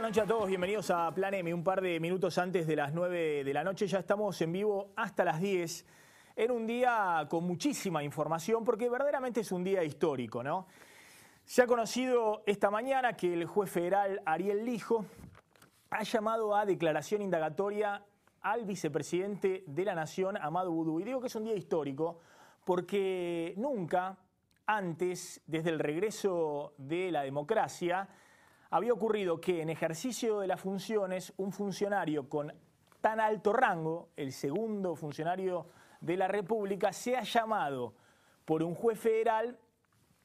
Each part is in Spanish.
Buenas noches a todos, bienvenidos a Plan M. Un par de minutos antes de las 9 de la noche, ya estamos en vivo hasta las 10, en un día con muchísima información, porque verdaderamente es un día histórico, ¿no? Se ha conocido esta mañana que el juez federal Ariel Lijo ha llamado a declaración indagatoria al vicepresidente de la Nación, Amadou Oudou. Y digo que es un día histórico porque nunca antes, desde el regreso de la democracia, había ocurrido que en ejercicio de las funciones un funcionario con tan alto rango, el segundo funcionario de la República, sea llamado por un juez federal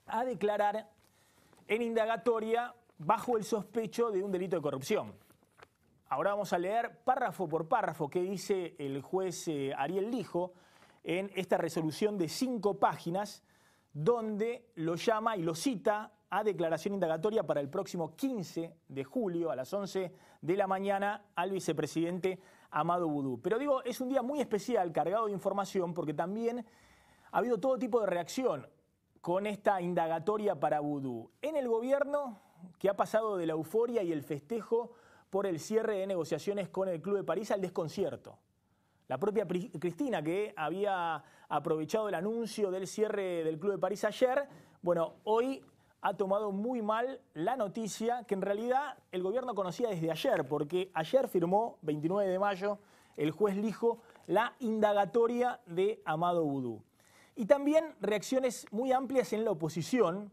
a declarar en indagatoria bajo el sospecho de un delito de corrupción. Ahora vamos a leer párrafo por párrafo qué dice el juez Ariel Lijo en esta resolución de 5 páginas donde lo llama y lo cita a declaración indagatoria para el próximo 15 de julio a las 11 de la mañana al vicepresidente Amadou Oudou. Pero digo, es un día muy especial, cargado de información, porque también ha habido todo tipo de reacción con esta indagatoria para Oudou. En el gobierno, que ha pasado de la euforia y el festejo por el cierre de negociaciones con el Club de París al desconcierto. La propia Cristina, que había aprovechado el anuncio del cierre del Club de París ayer, bueno, hoy ha tomado muy mal la noticia que en realidad el gobierno conocía desde ayer, porque ayer firmó, 29 de mayo, el juez Lijo la indagatoria de Amadou Oudou. Y también reacciones muy amplias en la oposición,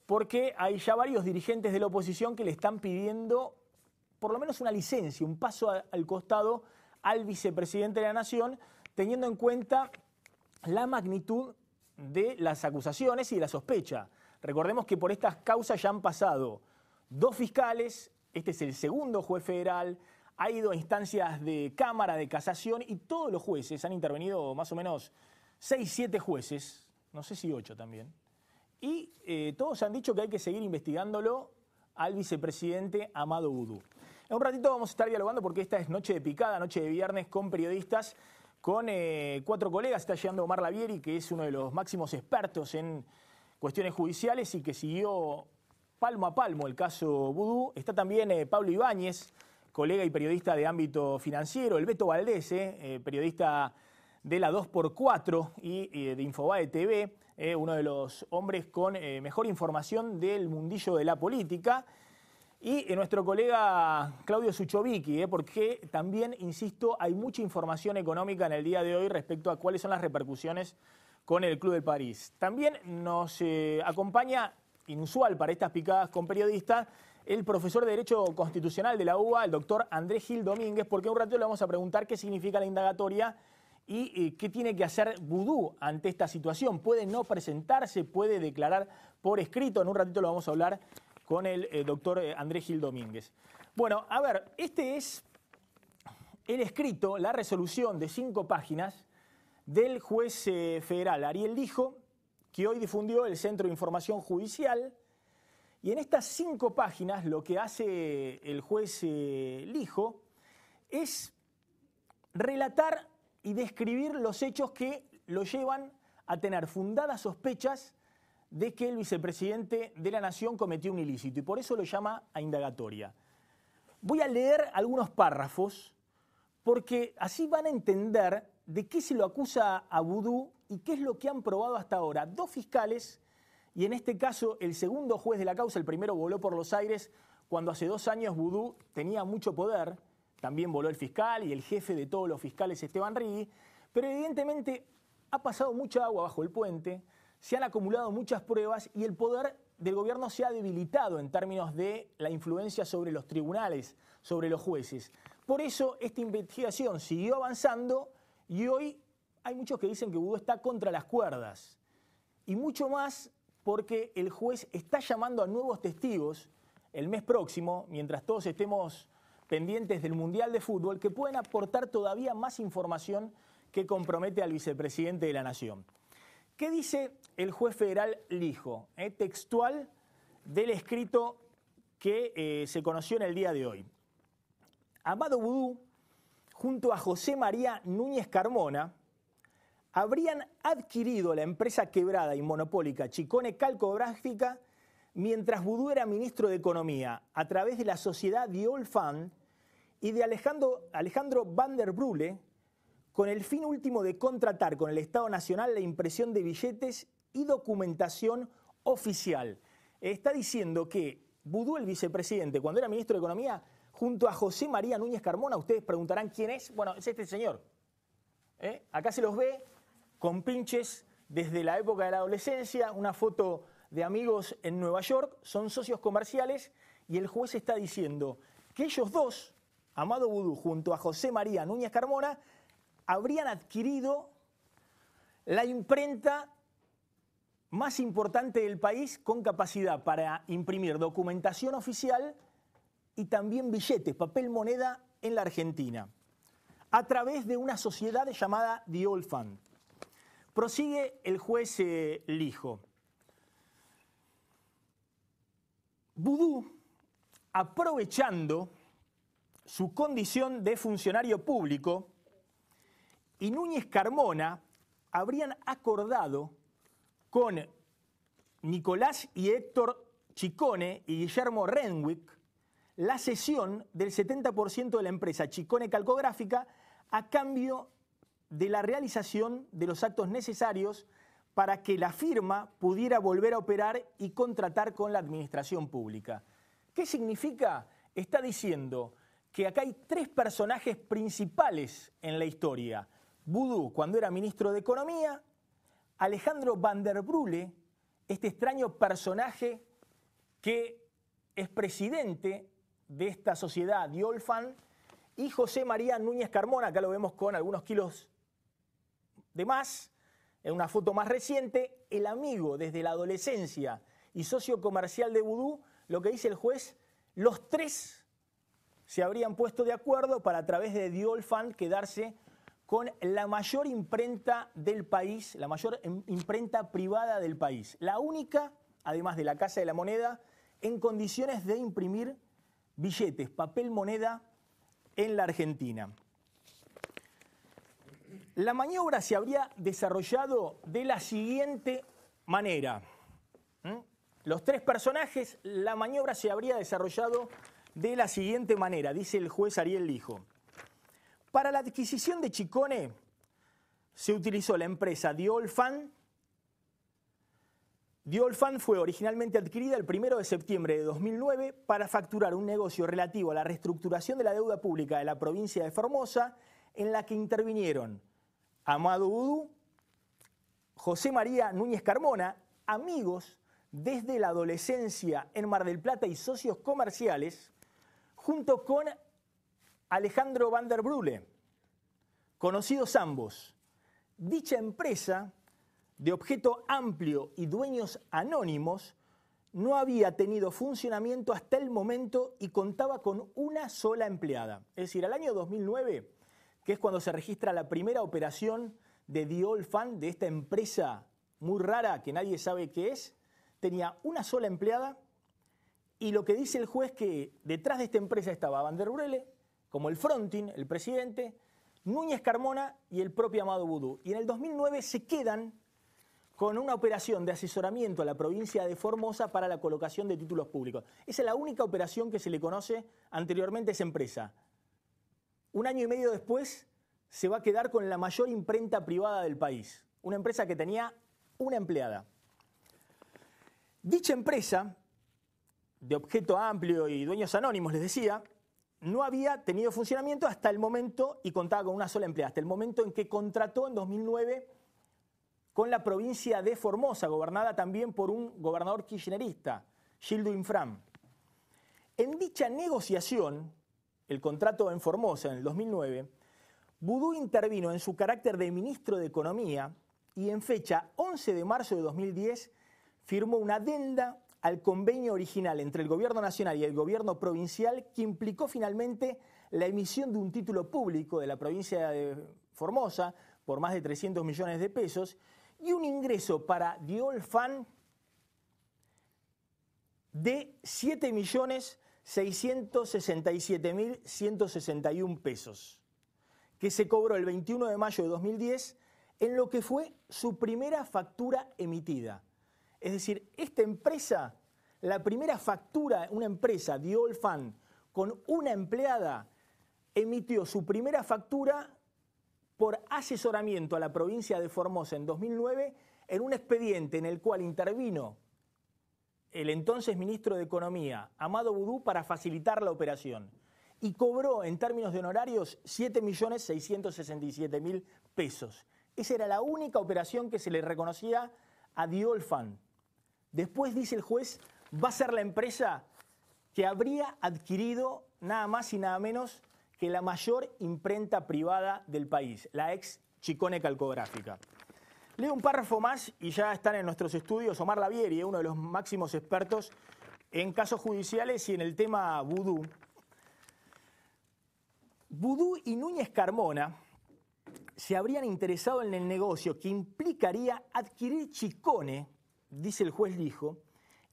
porque hay ya varios dirigentes de la oposición que le están pidiendo por lo menos una licencia, un paso al costado al vicepresidente de la Nación, teniendo en cuenta la magnitud de las acusaciones y de la sospecha. Recordemos que por estas causas ya han pasado 2 fiscales, este es el segundo juez federal, ha ido a instancias de Cámara de Casación y todos los jueces, han intervenido más o menos 6, 7 jueces, no sé si 8 también, y todos han dicho que hay que seguir investigándolo al vicepresidente Amadou Oudou. En un ratito vamos a estar dialogando porque esta es noche de picada, noche de viernes con periodistas, con 4 colegas. Está llegando Omar Lavieri, que es uno de los máximos expertos en cuestiones judiciales y que siguió palmo a palmo el caso Oudou. Está también Pablo Ibáñez, colega y periodista de ámbito financiero. El Beto Valdés, periodista de la 2x4 y de Infobae TV, uno de los hombres con mejor información del mundillo de la política. Y nuestro colega Claudio Suchovicki, porque también, insisto, hay mucha información económica en el día de hoy respecto a cuáles son las repercusiones con el Club de París. También nos acompaña, inusual para estas picadas con periodistas, el profesor de Derecho Constitucional de la UBA, el doctor Andrés Gil Domínguez, porque un rato le vamos a preguntar qué significa la indagatoria y qué tiene que hacer Oudou ante esta situación. ¿Puede no presentarse? ¿Puede declarar por escrito? En un ratito lo vamos a hablar con el doctor Andrés Gil Domínguez. Bueno, a ver, este es el escrito, la resolución de 5 páginas del juez federal Ariel Lijo, que hoy difundió el Centro de Información Judicial. Y en estas 5 páginas lo que hace el juez Lijo es relatar y describir los hechos que lo llevan a tener fundadas sospechas de que el vicepresidente de la Nación cometió un ilícito y por eso lo llama a indagatoria. Voy a leer algunos párrafos porque así van a entender de qué se lo acusa a Oudou y qué es lo que han probado hasta ahora 2 fiscales y en este caso el segundo juez de la causa. El primero voló por los aires cuando hace 2 años Oudou tenía mucho poder. También voló el fiscal y el jefe de todos los fiscales, Esteban Rigui, pero evidentemente ha pasado mucha agua bajo el puente, se han acumulado muchas pruebas y el poder del gobierno se ha debilitado en términos de la influencia sobre los tribunales, sobre los jueces. Por eso esta investigación siguió avanzando y hoy hay muchos que dicen que Oudou está contra las cuerdas. Y mucho más porque el juez está llamando a nuevos testigos el mes próximo, mientras todos estemos pendientes del Mundial de Fútbol, que pueden aportar todavía más información que compromete al vicepresidente de la Nación. ¿Qué dice el juez federal Lijo? Textual del escrito que se conoció en el día de hoy. Amadou Oudou, junto a José María Núñez Carmona, habrían adquirido la empresa quebrada y monopólica Chicone Calcográfica mientras Boudou era ministro de Economía, a través de la sociedad The Old Fund y de Alejandro Van der Brule, con el fin último de contratar con el Estado Nacional la impresión de billetes y documentación oficial. Está diciendo que Boudou, el vicepresidente, cuando era ministro de Economía, junto a José María Núñez Carmona, ustedes preguntarán quién es. Bueno, es este señor. Acá se los ve con pinches desde la época de la adolescencia, una foto de amigos en Nueva York, son socios comerciales y el juez está diciendo que ellos dos, Amado Boudou junto a José María Núñez Carmona, habrían adquirido la imprenta más importante del país con capacidad para imprimir documentación oficial y también billetes, papel moneda en la Argentina, a través de una sociedad llamada The Old Fund. Prosigue el juez Lijo. Boudou, aprovechando su condición de funcionario público, y Núñez Carmona habrían acordado con Nicolás y Héctor Chicone y Guillermo Renwick la cesión del 70% de la empresa Chicone Calcográfica a cambio de la realización de los actos necesarios para que la firma pudiera volver a operar y contratar con la administración pública. ¿Qué significa? Está diciendo que acá hay tres personajes principales en la historia. Boudou, cuando era ministro de Economía, Alejandro Van der Brule, este extraño personaje que es presidente de esta sociedad, The Old Fund, y José María Núñez Carmona, acá lo vemos con algunos kilos de más, en una foto más reciente, el amigo desde la adolescencia y socio comercial de Boudou. Lo que dice el juez, los tres se habrían puesto de acuerdo para a través de The Old Fund quedarse con la mayor imprenta del país, la mayor imprenta privada del país. La única, además de la Casa de la Moneda, en condiciones de imprimir billetes, papel moneda en la Argentina. La maniobra se habría desarrollado de la siguiente manera. Los tres personajes, la maniobra se habría desarrollado de la siguiente manera, dice el juez Ariel Lijo. Para la adquisición de Chicone se utilizó la empresa The Old Fund. The Old Fund fue originalmente adquirida el 1 de septiembre de 2009 para facturar un negocio relativo a la reestructuración de la deuda pública de la provincia de Formosa, en la que intervinieron Amado Boudou, José María Núñez Carmona, amigos desde la adolescencia en Mar del Plata y socios comerciales, junto con Alejandro Van der Brule, conocidos ambos. Dicha empresa, de objeto amplio y dueños anónimos, no había tenido funcionamiento hasta el momento y contaba con una sola empleada. Es decir, al año 2009, que es cuando se registra la primera operación de The Old Fund, de esta empresa muy rara que nadie sabe qué es, tenía una sola empleada y lo que dice el juez que detrás de esta empresa estaba Van der Brule, como el fronting, el presidente, Núñez Carmona y el propio Amado Boudou. Y en el 2009 se quedan con una operación de asesoramiento a la provincia de Formosa para la colocación de títulos públicos. Esa es la única operación que se le conoce anteriormente a esa empresa. Un año y medio después se va a quedar con la mayor imprenta privada del país, una empresa que tenía una empleada. Dicha empresa, de objeto amplio y dueños anónimos, les decía, no había tenido funcionamiento hasta el momento, y contaba con una sola empleada, hasta el momento en que contrató en 2009 con la provincia de Formosa, gobernada también por un gobernador kirchnerista, Gildo Infram. En dicha negociación, el contrato en Formosa en el 2009, Boudou intervino en su carácter de ministro de Economía y en fecha 11 de marzo de 2010 firmó una adenda al convenio original entre el Gobierno Nacional y el Gobierno Provincial que implicó finalmente la emisión de un título público de la provincia de Formosa por más de 300 millones de pesos y un ingreso para The Old Fund de 7.667.161 pesos, que se cobró el 21 de mayo de 2010 en lo que fue su primera factura emitida. Es decir, esta empresa la primera factura, una empresa, The Old Fund, con una empleada, emitió su primera factura por asesoramiento a la provincia de Formosa en 2009 en un expediente en el cual intervino el entonces ministro de Economía, Amado Boudou, para facilitar la operación. Y cobró en términos de honorarios 7.667.000 pesos. Esa era la única operación que se le reconocía a The Old Fund. Después, dice el juez, va a ser la empresa que habría adquirido nada más y nada menos que la mayor imprenta privada del país, la ex Chicone Calcográfica. Leo un párrafo más y ya están en nuestros estudios Omar Lavieri, uno de los máximos expertos en casos judiciales y en el tema Boudou. Boudou y Núñez Carmona se habrían interesado en el negocio que implicaría adquirir Chicone, dice el juez Lijo,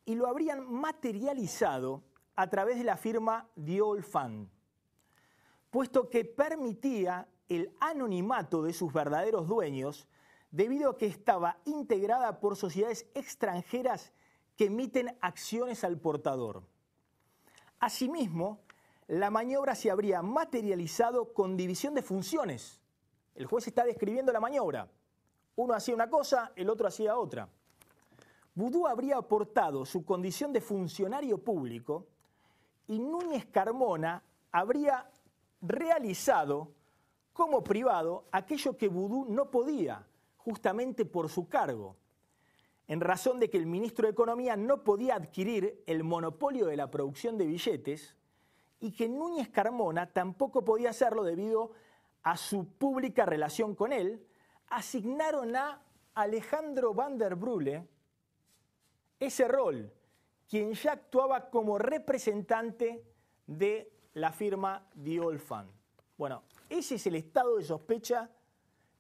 y lo habrían materializado a través de la firma The Old Fund, puesto que permitía el anonimato de sus verdaderos dueños debido a que estaba integrada por sociedades extranjeras que emiten acciones al portador. Asimismo, la maniobra se habría materializado con división de funciones. El juez está describiendo la maniobra. Uno hacía una cosa, el otro hacía otra. Boudou habría aportado su condición de funcionario público y Núñez Carmona habría realizado como privado aquello que Boudou no podía, justamente por su cargo, en razón de que el ministro de Economía no podía adquirir el monopolio de la producción de billetes y que Núñez Carmona tampoco podía hacerlo debido a su pública relación con él. Asignaron a Alejandro Van der Brule ese rol, quien ya actuaba como representante de la firma The Old Fund. Bueno, ese es el estado de sospecha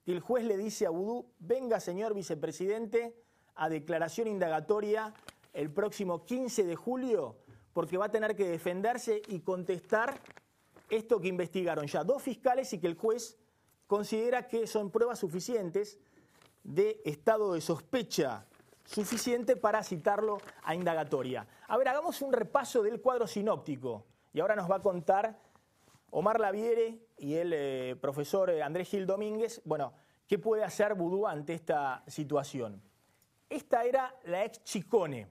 que el juez le dice a Boudou: venga, señor vicepresidente, a declaración indagatoria el próximo 15 de julio, porque va a tener que defenderse y contestar esto que investigaron ya 2 fiscales y que el juez considera que son pruebas suficientes de estado de sospecha suficiente para citarlo a indagatoria. A ver, hagamos un repaso del cuadro sinóptico y ahora nos va a contar Omar Lavieri y el profesor Andrés Gil Domínguez, bueno, ¿qué puede hacer Boudou ante esta situación? Esta era la ex Chicone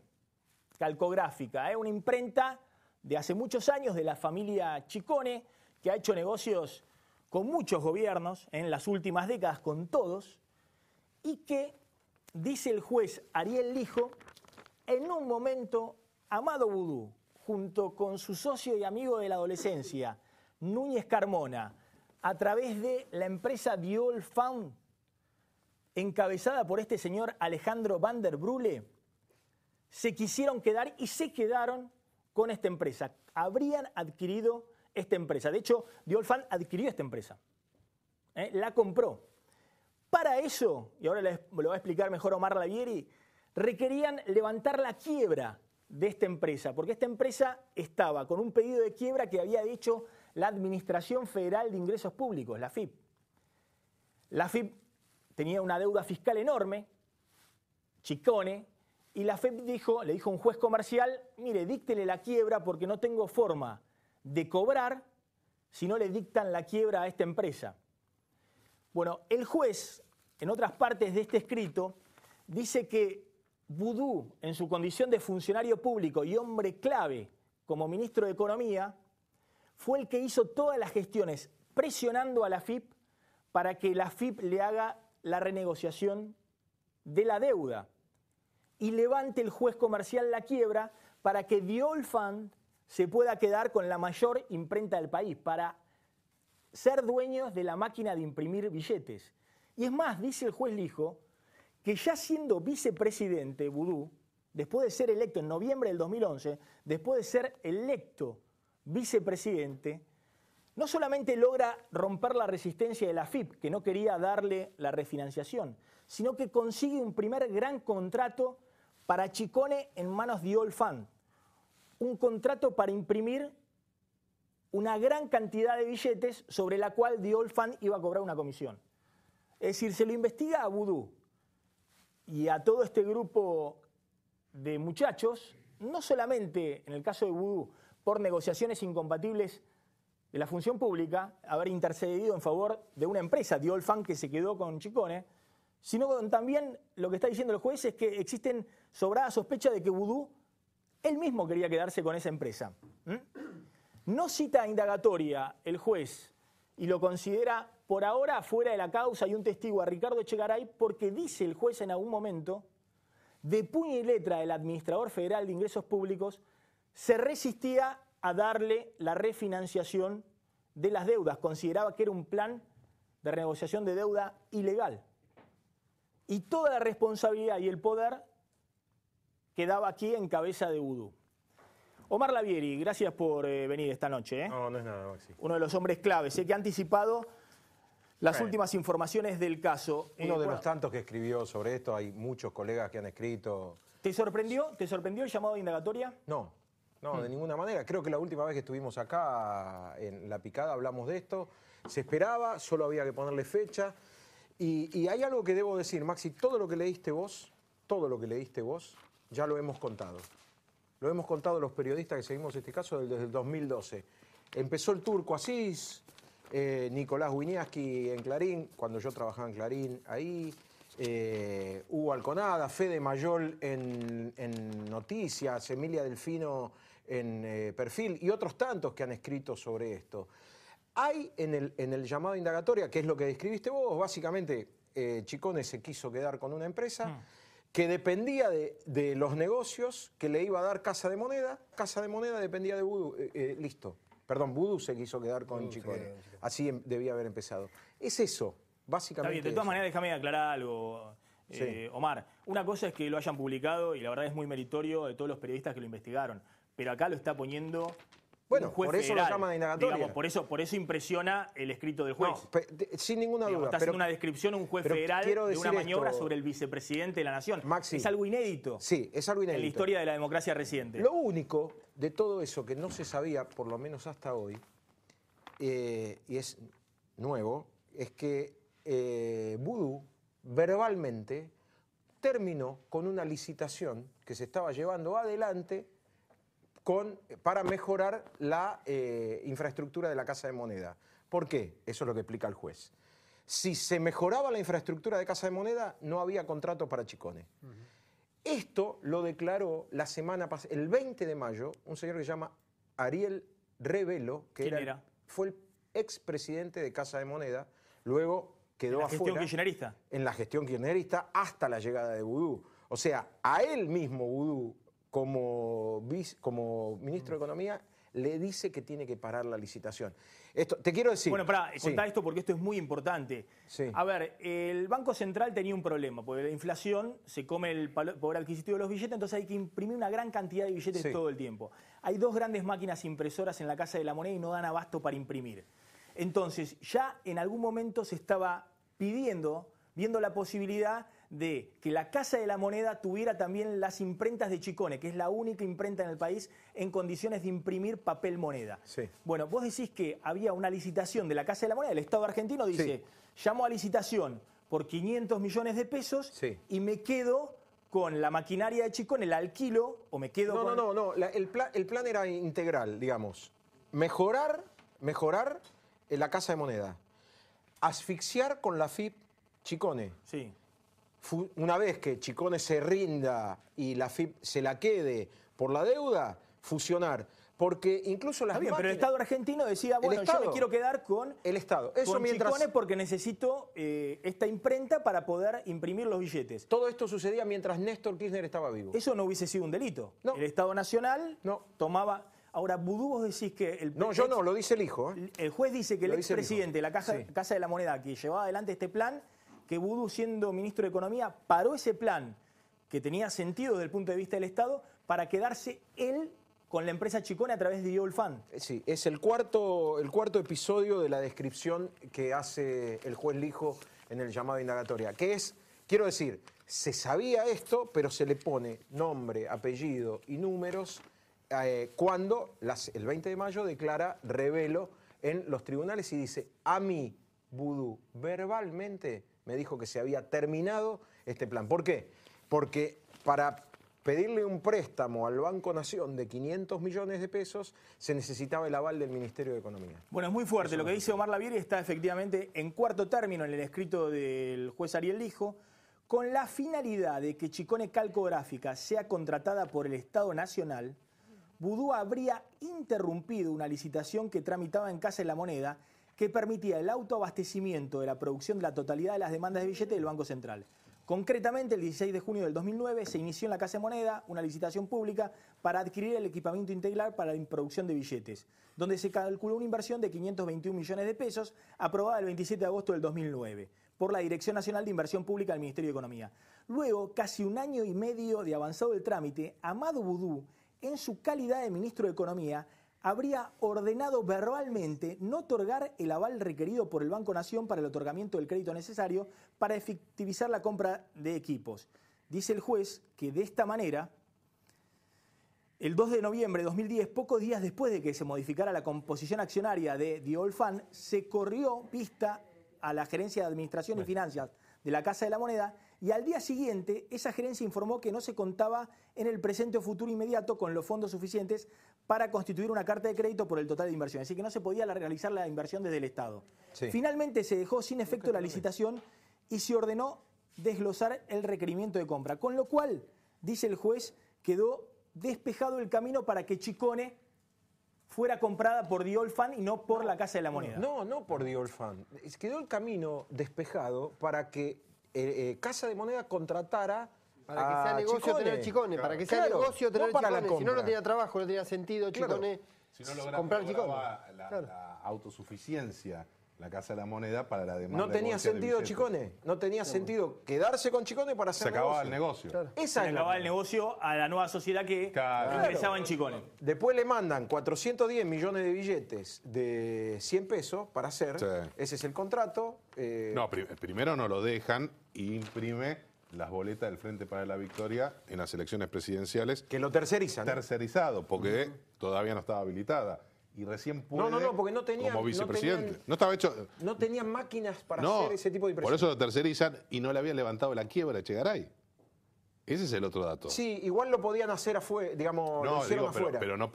Calcográfica, una imprenta de hace muchos años de la familia Chicone, que ha hecho negocios con muchos gobiernos en las últimas décadas, con todos, y que, dice el juez Ariel Lijo, en un momento Amado Boudou, junto con su socio y amigo de la adolescencia, Núñez Carmona, a través de la empresa The Old Fund, encabezada por este señor Alejandro Van der Brule, se quisieron quedar y se quedaron con esta empresa. Habrían adquirido esta empresa. De hecho, The Old Fund adquirió esta empresa. La compró. Para eso, y ahora lo va a explicar mejor Omar Lavieri, requerían levantar la quiebra de esta empresa, porque esta empresa estaba con un pedido de quiebra que había hecho la Administración Federal de Ingresos Públicos, la AFIP. La AFIP tenía una deuda fiscal enorme, Chicone, y la AFIP le dijo a un juez comercial: mire, díctele la quiebra porque no tengo forma de cobrar si no le dictan la quiebra a esta empresa. Bueno, el juez, en otras partes de este escrito, dice que Boudou, en su condición de funcionario público y hombre clave como ministro de Economía, fue el que hizo todas las gestiones presionando a la AFIP para que la AFIP le haga la renegociación de la deuda y levante el juez comercial la quiebra para que The Old Fund se pueda quedar con la mayor imprenta del país, para ser dueños de la máquina de imprimir billetes. Y es más, dice el juez Lijo, que ya siendo vicepresidente Boudou, después de ser electo en noviembre del 2011, después de ser electo vicepresidente, no solamente logra romper la resistencia de la AFIP, que no quería darle la refinanciación, sino que consigue un primer gran contrato para Chicone en manos de The Old Fund. Un contrato para imprimir una gran cantidad de billetes sobre la cual The Old Fund iba a cobrar una comisión. Es decir, se lo investiga a Boudou y a todo este grupo de muchachos no solamente en el caso de Vudú, por negociaciones incompatibles de la función pública, haber intercedido en favor de una empresa, The Old Fan, que se quedó con Chicone, sino también lo que está diciendo el juez es que existen sobradas sospechas de que Vudú él mismo quería quedarse con esa empresa. No cita indagatoria el juez y lo considera por ahora fuera de la causa y un testigo a Ricardo Echegaray porque dice el juez en algún momento, de puño y letra el administrador federal de ingresos públicos se resistía a darle la refinanciación de las deudas. Consideraba que era un plan de renegociación de deuda ilegal. Y toda la responsabilidad y el poder quedaba aquí en cabeza de Vudú. Omar Lavieri, gracias por venir esta noche. No, no es nada, Maxi. Uno de los hombres claves, que ha anticipado las últimas informaciones del caso. Uno de los tantos que escribió sobre esto, hay muchos colegas que han escrito. ¿Te sorprendió el llamado de indagatoria? No, de ninguna manera. Creo que la última vez que estuvimos acá en La Picada hablamos de esto. Se esperaba, solo había que ponerle fecha. Y hay algo que debo decir, Maxi, todo lo que leíste vos, ya lo hemos contado. Lo hemos contado los periodistas que seguimos este caso desde el 2012. Empezó el Turco Asís, Nicolás Winiarski en Clarín, cuando yo trabajaba en Clarín, ahí, Hugo Alconada, Fede Mayol en Noticias, Emilia Delfino en Perfil y otros tantos que han escrito sobre esto. Hay en el llamado indagatoria, que es lo que describiste vos, básicamente Chicone se quiso quedar con una empresa que dependía de los negocios que le iba a dar Casa de Moneda dependía de Vudú, listo. Perdón, Vudú se quiso quedar con Chicone. Así debía haber empezado. Es eso, básicamente. Está bien, de todas maneras, déjame aclarar algo, Omar. Una cosa es que lo hayan publicado y la verdad es muy meritorio de todos los periodistas que lo investigaron. Pero acá lo está poniendo un juez por eso federal, lo llaman de indagatoria. Digamos, por eso impresiona el escrito del juez. No, sin ninguna duda. Está haciendo una descripción un juez federal de una maniobra sobre el vicepresidente de la Nación. Maxi, es algo inédito. Sí, es algo inédito. En la historia de la democracia reciente. Lo único de todo eso que no se sabía, por lo menos hasta hoy, y es nuevo, es que Vudú verbalmente terminó con una licitación que se estaba llevando adelante para mejorar la infraestructura de la Casa de Moneda. ¿Por qué? Eso es lo que explica el juez. Si se mejoraba la infraestructura de Casa de Moneda, no había contrato para Chicone. Esto lo declaró la semana pasada, el 20 de mayo, un señor que se llama Ariel Revelo, que fue el expresidente de Casa de Moneda, luego quedó afuera. ¿En la gestión kirchnerista? En la gestión kirchnerista hasta la llegada de Vudú. O sea, a él mismo Vudú, como ministro de Economía, le dice que tiene que parar la licitación. Esto, te quiero decir... Bueno, contá esto porque esto es muy importante. Sí. A ver, el Banco Central tenía un problema, porque la inflación se come el poder adquisitivo de los billetes, entonces hay que imprimir una gran cantidad de billetes todo el tiempo. Hay 2 grandes máquinas impresoras en la Casa de la Moneda y no dan abasto para imprimir. Entonces, ya en algún momento se estaba viendo la posibilidad de que la Casa de la Moneda tuviera también las imprentas de Chicone, que es la única imprenta en el país en condiciones de imprimir papel moneda. Sí. Bueno, vos decís que había una licitación de la Casa de la Moneda, el Estado argentino dice, llamo a licitación por 500 millones de pesos y me quedo con la maquinaria de Chicone, la alquilo o me quedo con... No, el plan era integral, digamos. Mejorar la Casa de Moneda. Asfixiar con la FIP Chicone. Sí. Una vez que Chicone se rinda y la FIP se la quede por la deuda, fusionar. Porque incluso las máquinas... Pero el Estado argentino decía, bueno, yo me quiero quedar con el Estado. Eso con mientras... Chicone porque necesito esta imprenta para poder imprimir los billetes. Todo esto sucedía mientras Néstor Kirchner estaba vivo. Eso no hubiese sido un delito. No. El Estado Nacional tomaba... Ahora, Vudú, vos decís que... yo no, lo dice el hijo. El juez dice que el expresidente de la Casa de la Moneda, que llevaba adelante este plan, que Vudú, siendo ministro de Economía, paró ese plan que tenía sentido desde el punto de vista del Estado para quedarse él con la empresa Chicone a través de The Old Fan. Sí, es el cuarto episodio de la descripción que hace el juez Lijo en el llamado indagatoria, que es, quiero decir, se sabía esto, pero se le pone nombre, apellido y números cuando el 20 de mayo declara Revelo en los tribunales y dice, a mí, Vudú, verbalmente me dijo que se había terminado este plan. ¿Por qué? Porque para pedirle un préstamo al Banco Nación de 500 millones de pesos, se necesitaba el aval del Ministerio de Economía. Bueno, es muy fuerte. Lo que dice Omar Lavieri está efectivamente en cuarto término en el escrito del juez Ariel Lijo, con la finalidad de que Chicone Calcográfica sea contratada por el Estado Nacional. Vudú habría interrumpido una licitación que tramitaba en Casa de la Moneda que permitía el autoabastecimiento de la producción de la totalidad de las demandas de billete del Banco Central. Concretamente, el 16 de junio del 2009 se inició en la Casa de Moneda una licitación pública para adquirir el equipamiento integral para la producción de billetes, donde se calculó una inversión de 521 millones de pesos, aprobada el 27 de agosto del 2009 por la Dirección Nacional de Inversión Pública del Ministerio de Economía. Luego, casi un año y medio de avanzado el trámite, Amado Vudú, en su calidad de ministro de Economía, habría ordenado verbalmente no otorgar el aval requerido por el Banco Nación para el otorgamiento del crédito necesario para efectivizar la compra de equipos. Dice el juez que de esta manera, el 2 de noviembre de 2010, pocos días después de que se modificara la composición accionaria de The Old Fund, se corrió vista a la Gerencia de Administración y Finanzas de la Casa de la Moneda, y al día siguiente esa gerencia informó que no se contaba en el presente o futuro inmediato con los fondos suficientes para constituir una carta de crédito por el total de inversión, así que no se podía realizar la inversión desde el Estado. Sí. Finalmente se dejó sin efecto la licitación y se ordenó desglosar el requerimiento de compra, con lo cual, dice el juez, quedó despejado el camino para que Chicone fuera comprada por The Old Fund y no por la Casa de la Moneda. No por The Old Fund. Quedó el camino despejado para que Casa de Moneda contratara para que sea negocio Chicone. Tener Chicone, para que sea negocio tener Chicone. Si no, no tenía trabajo, no tenía sentido Chicone. Si no comprar Chicone. La autosuficiencia, la Casa de la Moneda para la demanda. No tenía sentido Chicone, no tenía sentido quedarse con Chicone para hacer negocio. Se acababa el negocio. Claro. Se acababa el negocio a la nueva sociedad que ingresaba en Chicone. Después le mandan 410 millones de billetes de 100 pesos para hacer. Sí. Ese es el contrato. No, primero no lo dejan y imprime las boletas del Frente para la Victoria en las elecciones presidenciales. Que lo tercerizan. Tercerizado, porque todavía no estaba habilitada. Y recién puede, no, porque no tenía, como vicepresidente. No estaba hecho. No tenían máquinas para hacer ese tipo de impresión. Por eso lo tercerizan y no le habían levantado la quiebra a Echegaray. Ese es el otro dato. Sí, igual lo podían hacer afuera, digamos, lo hicieron afuera. Pero no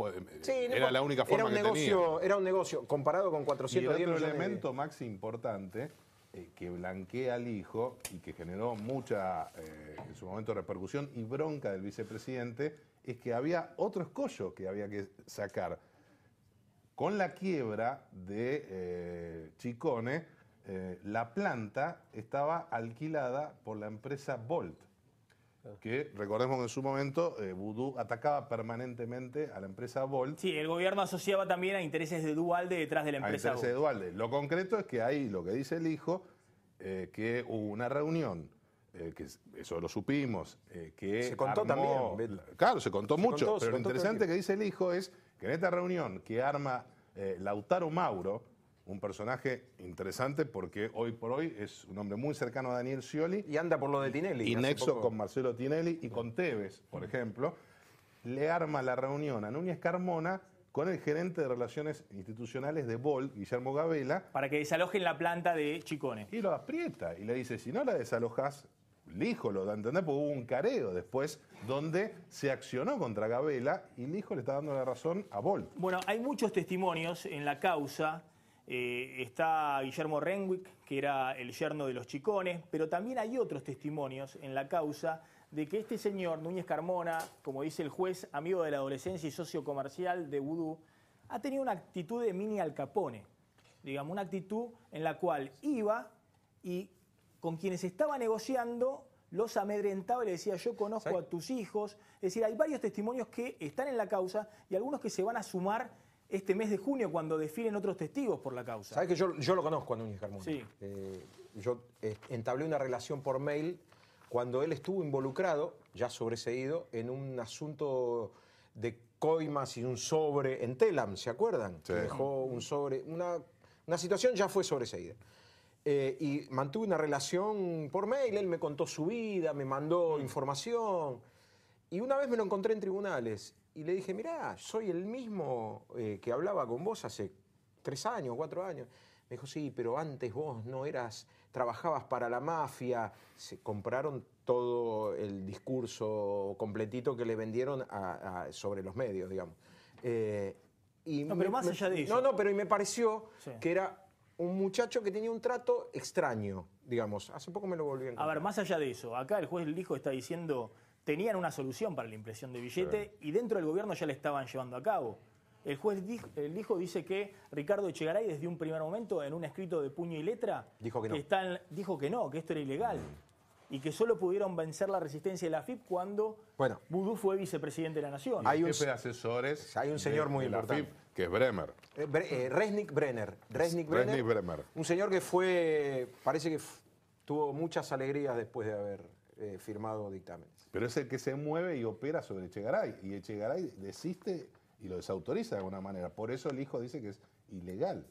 era la única forma que tenía. Era un negocio, comparado con 410 millones. Y otro elemento, Maxi, importante, que blanquea al hijo y que generó mucha, en su momento, repercusión y bronca del vicepresidente, es que había otro escollo que había que sacar. Con la quiebra de Chicone, la planta estaba alquilada por la empresa Volt, que recordemos que en su momento Vudú atacaba permanentemente a la empresa Volt. Sí, el gobierno asociaba también a intereses de Duhalde detrás de la empresa Volt. A intereses de Duhalde. Lo concreto es que ahí, lo que dice el hijo, que hubo una reunión, que eso lo supimos, que se contó también. Claro, se contó mucho, pero lo interesante que dice el hijo es que en esta reunión que arma Lautaro Mauro, un personaje interesante porque hoy por hoy es un hombre muy cercano a Daniel Scioli. Y anda por lo de Tinelli. Y nexo con Marcelo Tinelli y con Tevez, por ejemplo. Le arma la reunión a Núñez Carmona con el gerente de Relaciones Institucionales de Volt, Guillermo Gabela. Para que desalojen la planta de Chicone. Y lo aprieta y le dice, si no la desalojás, el hijo lo da a entender porque hubo un careo después donde se accionó contra Gabela y el hijo le está dando la razón a Volt. Bueno, hay muchos testimonios en la causa. Está Guillermo Renwick, que era el yerno de los Chicones, pero también hay otros testimonios en la causa de que este señor, Núñez Carmona, como dice el juez, amigo de la adolescencia y socio comercial de Vudú, ha tenido una actitud de mini Al Capone, digamos, una actitud en la cual iba y con quienes estaba negociando los amedrentaba y le decía, yo conozco a tus hijos. Es decir, hay varios testimonios que están en la causa y algunos que se van a sumar este mes de junio cuando desfilen otros testigos por la causa. ¿Sabes que yo lo conozco a Núñez Carmona? Sí. Yo entablé una relación por mail cuando él estuvo involucrado, ya sobreseído, en un asunto de coimas y un sobre en Telam, ¿se acuerdan? Sí. Dejó un sobre, una situación ya fue sobreseída. Y mantuve una relación por mail, él me contó su vida, me mandó información. Y una vez me lo encontré en tribunales y le dije, mirá, soy el mismo que hablaba con vos hace 3 años, 4 años. Me dijo, sí, pero antes vos no trabajabas para la mafia. Se compraron todo el discurso completito que le vendieron sobre los medios, digamos. Pero más allá de eso. No, pero y me pareció que era un muchacho que tenía un trato extraño, digamos. Hace poco me lo volví a encontrar. A ver, más allá de eso, acá el juez Lijo está diciendo, tenían una solución para la impresión de billete y dentro del gobierno ya la estaban llevando a cabo. El juez Lijo dice que Ricardo Echegaray desde un primer momento, en un escrito de puño y letra, dijo que no, que esto era ilegal. Y que solo pudieron vencer la resistencia de la AFIP cuando Vudú fue vicepresidente de la Nación. Hay un jefe de asesores. Hay un señor muy importante. La AFIP, que es Bremer. Resnick Brenner. Un señor que parece que tuvo muchas alegrías después de haber firmado dictámenes. Pero es el que se mueve y opera sobre Echegaray. Y Echegaray desiste y lo desautoriza de alguna manera. Por eso el hijo dice que es ilegal.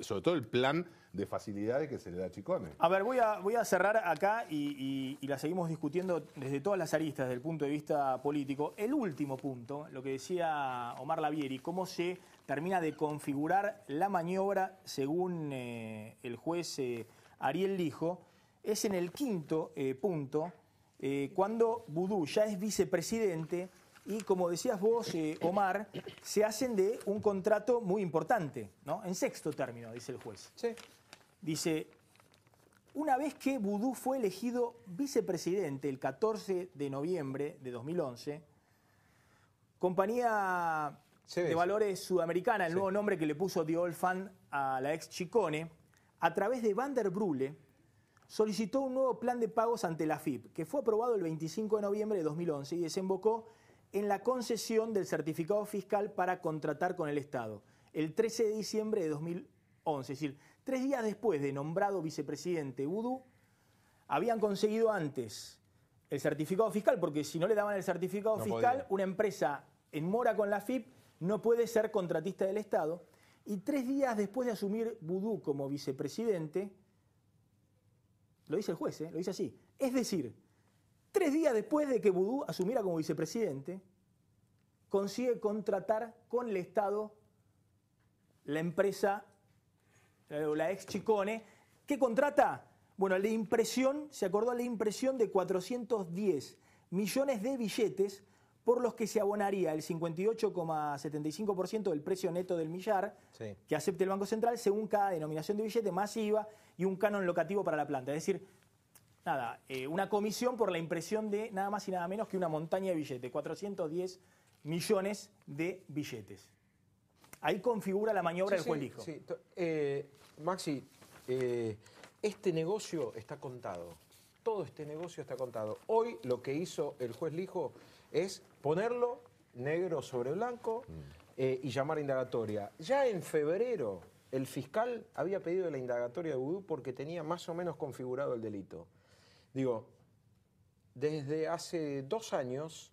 Sobre todo el plan de facilidades que se le da a Chicone. A ver, voy a cerrar acá y la seguimos discutiendo desde todas las aristas, desde el punto de vista político. El último punto, lo que decía Omar Lavieri, cómo se termina de configurar la maniobra según el juez Ariel Lijo, es en el quinto punto, cuando Vudú ya es vicepresidente. Y como decías vos, Omar, se hacen de un contrato muy importante, ¿no? En sexto término, dice el juez. Sí. Dice, una vez que Vudú fue elegido vicepresidente el 14 de noviembre de 2011, Compañía de Valores Sudamericana, el nuevo nombre que le puso The Old Fund a la ex Chicone, a través de Van der Brule, solicitó un nuevo plan de pagos ante la AFIP, que fue aprobado el 25 de noviembre de 2011 y desembocó en la concesión del certificado fiscal para contratar con el Estado, el 13 de diciembre de 2011. Es decir, 3 días después de nombrado vicepresidente Vudú, habían conseguido antes el certificado fiscal, porque si no le daban el certificado fiscal, una empresa en mora con la AFIP no puede ser contratista del Estado. Y 3 días después de asumir Vudú como vicepresidente, lo dice el juez, lo dice así, es decir, 3 días después de que Vudú asumiera como vicepresidente, consigue contratar con el Estado la empresa, la ex Chicone. ¿Qué contrata? Bueno, la impresión, se acordó la impresión de 410 millones de billetes por los que se abonaría el 58,75% del precio neto del millar que acepte el Banco Central según cada denominación de billete, más IVA y un canon locativo para la planta. Es decir, nada, una comisión por la impresión de nada más y nada menos que una montaña de billetes, 410 millones de billetes. Ahí configura la maniobra del juez Lijo. Sí. Maxi, este negocio está contado. Todo este negocio está contado. Hoy lo que hizo el juez Lijo es ponerlo negro sobre blanco y llamar a indagatoria. Ya en febrero el fiscal había pedido la indagatoria de Vudú porque tenía más o menos configurado el delito. Digo, desde hace 2 años